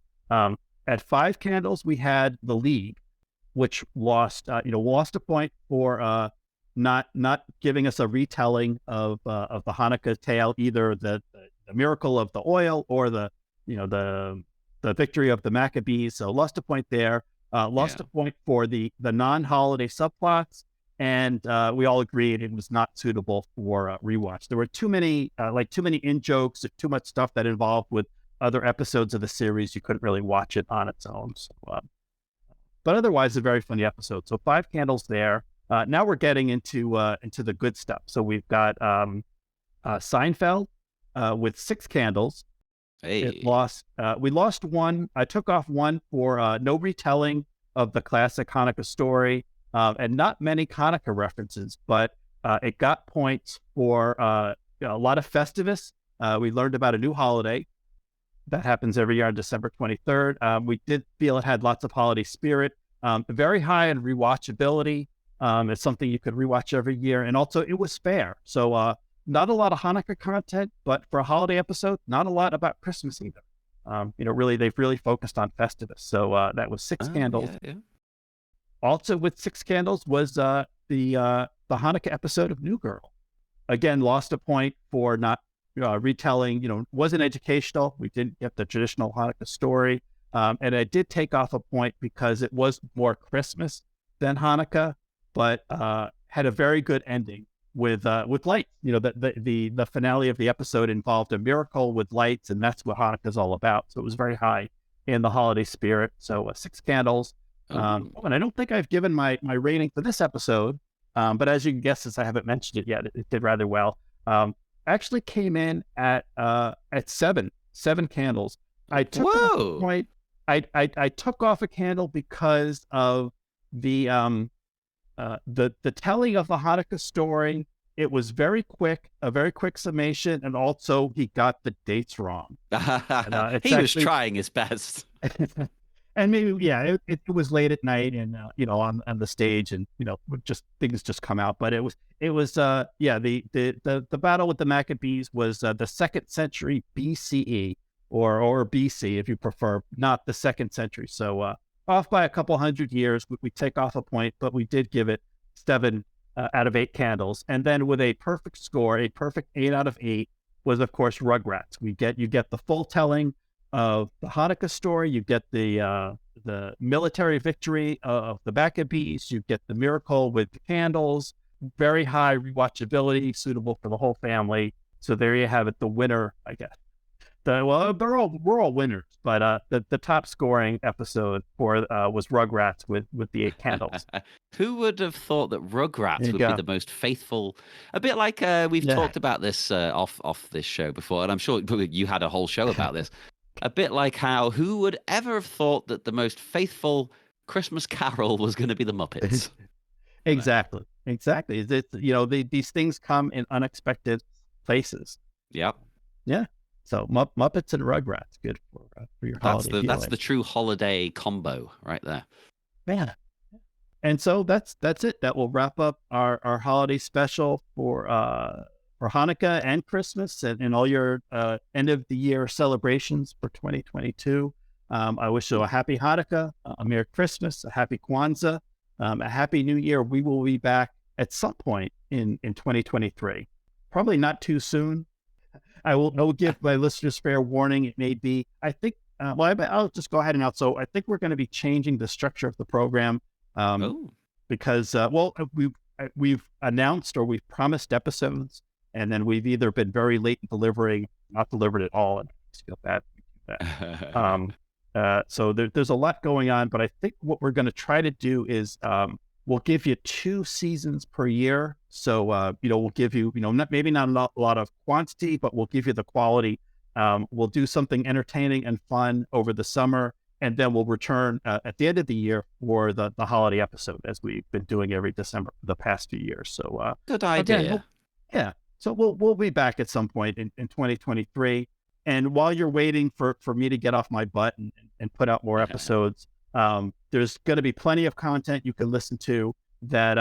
At 5 candles, we had The League, which lost a point for not giving us a retelling of the Hanukkah tale, either the miracle of the oil or the victory of the Maccabees. So lost a point there. Lost a point for the non-holiday subplots, and we all agreed it was not suitable for rewatch. There were too many in jokes, too much stuff that involved with other episodes of the series. You couldn't really watch it on its own. So, but otherwise, a very funny episode. So 5 candles there. Now we're getting into the good stuff. So we've got Seinfeld with 6 candles. Hey. It lost. We lost 1. I took off 1 for no retelling of the classic Hanukkah story, and not many Hanukkah references, but it got points for a lot of Festivus. We learned about a new holiday that happens every year on December 23rd. We did feel it had lots of holiday spirit, very high in rewatchability. It's something you could rewatch every year, and also it was fair. So not a lot of Hanukkah content, but for a holiday episode, not a lot about Christmas either. Really, they've really focused on Festivus. So that was 6 candles. Yeah. Also with 6 candles was the Hanukkah episode of New Girl. Again, lost a point for not retelling. Wasn't educational. We didn't get the traditional Hanukkah story, and I did take off a point because it was more Christmas than Hanukkah, but had a very good ending with lights. The finale of the episode involved a miracle with lights, and that's what Hanukkah is all about. So it was very high in the holiday spirit. So 6 candles. And I don't think I've given my rating for this episode, but as you can guess, since I haven't mentioned it yet, it did rather well. Actually came in at 7 candles. I took off a point. I took off a candle because of the telling of the Hanukkah story. It was very quick, a very quick summation, and also he got the dates wrong. And, he was trying his best. And maybe, it was late at night, and on the stage, and just things just come out. But it was the battle with the Maccabees was the 2nd century BCE or BC if you prefer, not the 2nd century. So off by a couple hundred years. We take off a point, but we did give it 7 out of 8 candles. And then with a perfect score, a perfect 8 out of 8 was of course Rugrats. You get the full telling of the Hanukkah story. You get the military victory of the Maccabees. You get the miracle with the candles. Very high rewatchability, suitable for the whole family. So there you have it, the winner, I guess. we're all winners, but the top scoring episode was Rugrats with the 8 candles. Who would have thought that There Rugrats you would be go. the most faithful? A bit like we've Yeah. talked about this off this show before, and I'm sure you had a whole show about this. A bit like how who would ever have thought that the most faithful Christmas Carol was going to be the Muppets? Exactly. Exactly. These things come in unexpected places. Yep. Yeah. So Muppets and Rugrats, good for your holiday That's viewing. the true holiday combo right there. Yeah. And so that's it. That will wrap up our holiday special for Hanukkah and Christmas and all your end of the year celebrations for 2022. I wish you a happy Hanukkah, a Merry Christmas, a happy Kwanzaa, a happy New Year. We will be back at some point in 2023. Probably not too soon. I will give my listeners fair warning. It may be, I think, I'll just go ahead and out. So I think we're going to be changing the structure of the program because, we've announced or we've promised episodes, and then we've either been very late in delivering, not delivered at all, and I feel bad. So there's a lot going on, but I think what we're going to try to do is we'll give you 2 seasons per year. So, we'll give you, maybe not a lot of quantity, but we'll give you the quality. We'll do something entertaining and fun over the summer, and then we'll return at the end of the year for the holiday episode, as we've been doing every December for the past few years. So, good idea. Again, yeah. So we'll be back at some point in 2023. And while you're waiting for me to get off my butt and put out more episodes, there's going to be plenty of content you can listen to that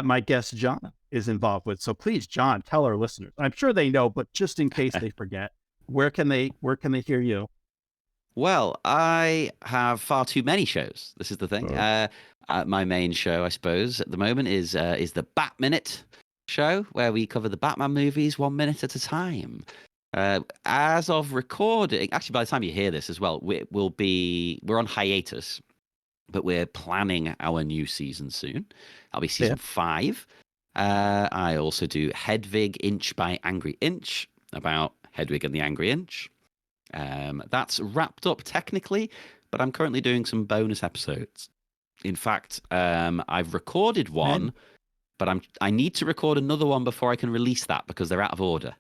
my guest Jon is involved with. So please, Jon, tell our listeners. I'm sure they know, but just in case they forget, where can they hear you? Well, I have far too many shows. This is the thing. My main show, I suppose, at the moment is the Bat Minute show, where we cover the Batman movies 1 minute at a time. As of recording, actually, by the time you hear this as well, we're on hiatus, but we're planning our new season soon. That'll be season 5. I also do Hedwig Inch by Angry Inch, about Hedwig and the Angry Inch. That's wrapped up technically, but I'm currently doing some bonus episodes. In fact, I've recorded one, but I need to record another one before I can release that because they're out of order.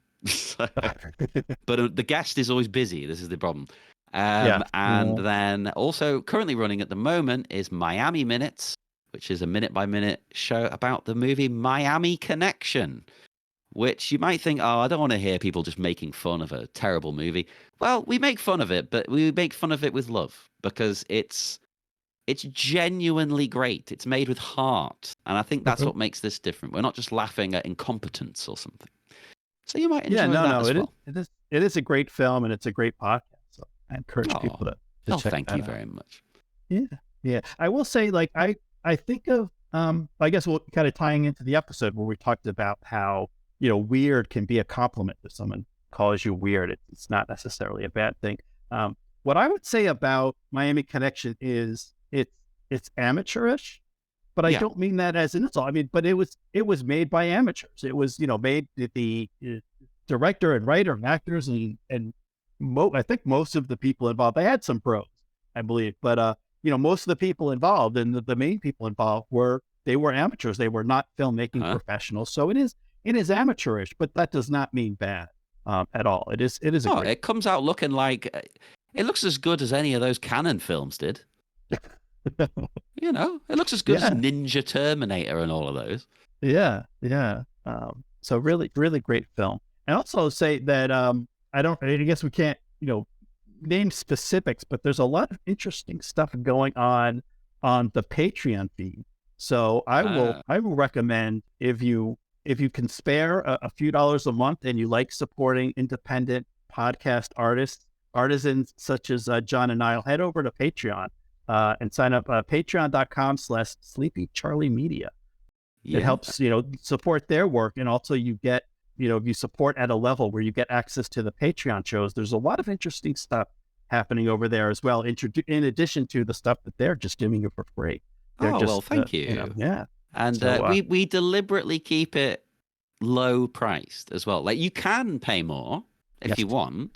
But the guest is always busy. This is the problem. And then also currently running at the moment is Miami Minutes, which is a minute-by-minute show about the movie Miami Connection, which you might think, I don't want to hear people just making fun of a terrible movie. Well, we make fun of it, but we make fun of it with love because it's genuinely great. It's made with heart. And I think that's what makes this different. We're not just laughing at incompetence or something. So you might enjoy that as well. It is a great film, and it's a great podcast. So I encourage people to check that out. Thank you very much. Yeah. I will say, like, I think of, I guess we'll kind of tying into the episode where we talked about how, weird can be a compliment if someone calls you weird. It's not necessarily a bad thing. What I would say about Miami Connection is it's amateurish, but I don't mean that as an insult. I mean, but it was made by amateurs. It was, made the director and writer and actors and I think most of the people involved, they had some pros, I believe, but most of the people involved and the main people involved were amateurs. They were not filmmaking professionals. So it is amateurish, but that does not mean bad at all. It is it comes out looking like it looks as good as any of those Canon films did. It looks as good as Ninja Terminator and all of those. Yeah. So really, really great film. And also say that I guess we can't, name specifics, but there's a lot of interesting stuff going on the Patreon feed. So I will recommend if you can spare a few dollars a month and you like supporting independent podcast artisans such as Jon and Niall, head over to Patreon and sign up patreon.com/sleepycharliemedia. It helps, support their work. And also you get, if you support at a level where you get access to the Patreon shows, there's a lot of interesting stuff happening over there as well, in addition to the stuff that they're just giving you for free. Thank you. And we deliberately keep it low priced as well. Like, you can pay more, if you want.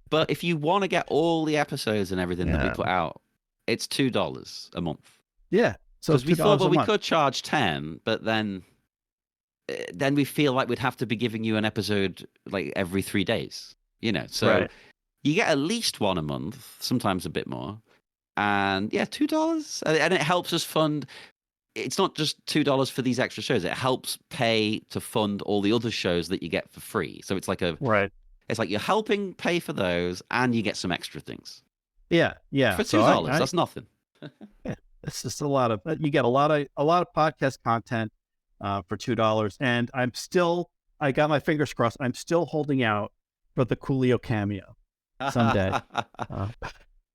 But if you want to get all the episodes and everything that we put out, it's $2 a month. Yeah. So because we thought, well, we month. could charge 10, but then we feel like we'd have to be giving you an episode like every 3 days, you know. So you get at least one a month, sometimes a bit more, and yeah, $2, and it helps us fund. It's not just $2 for these extra shows; it helps pay to fund all the other shows that you get for free. So it's like it's like you're helping pay for those, and you get some extra things. Yeah, yeah. For $2, that's nothing. Yeah, it's just a lot of you get a lot of podcast content for $2, and I got my fingers crossed. I'm still holding out for the Coolio cameo someday.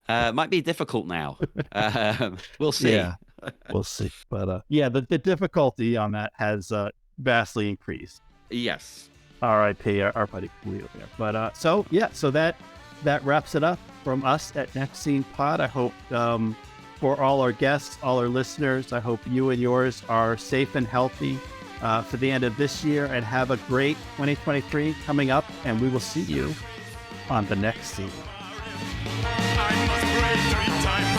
Might be difficult now. We'll see. Yeah, we'll see. But the difficulty on that has vastly increased. Yes. R.I.P. our buddy Coolio there. But so that wraps it up from us at Next Scene Pod. I hope for all our guests, all our listeners, I hope you and yours are safe and healthy for the end of this year, and have a great 2023 coming up. And we will see you on the next scene. I must pray 3 times.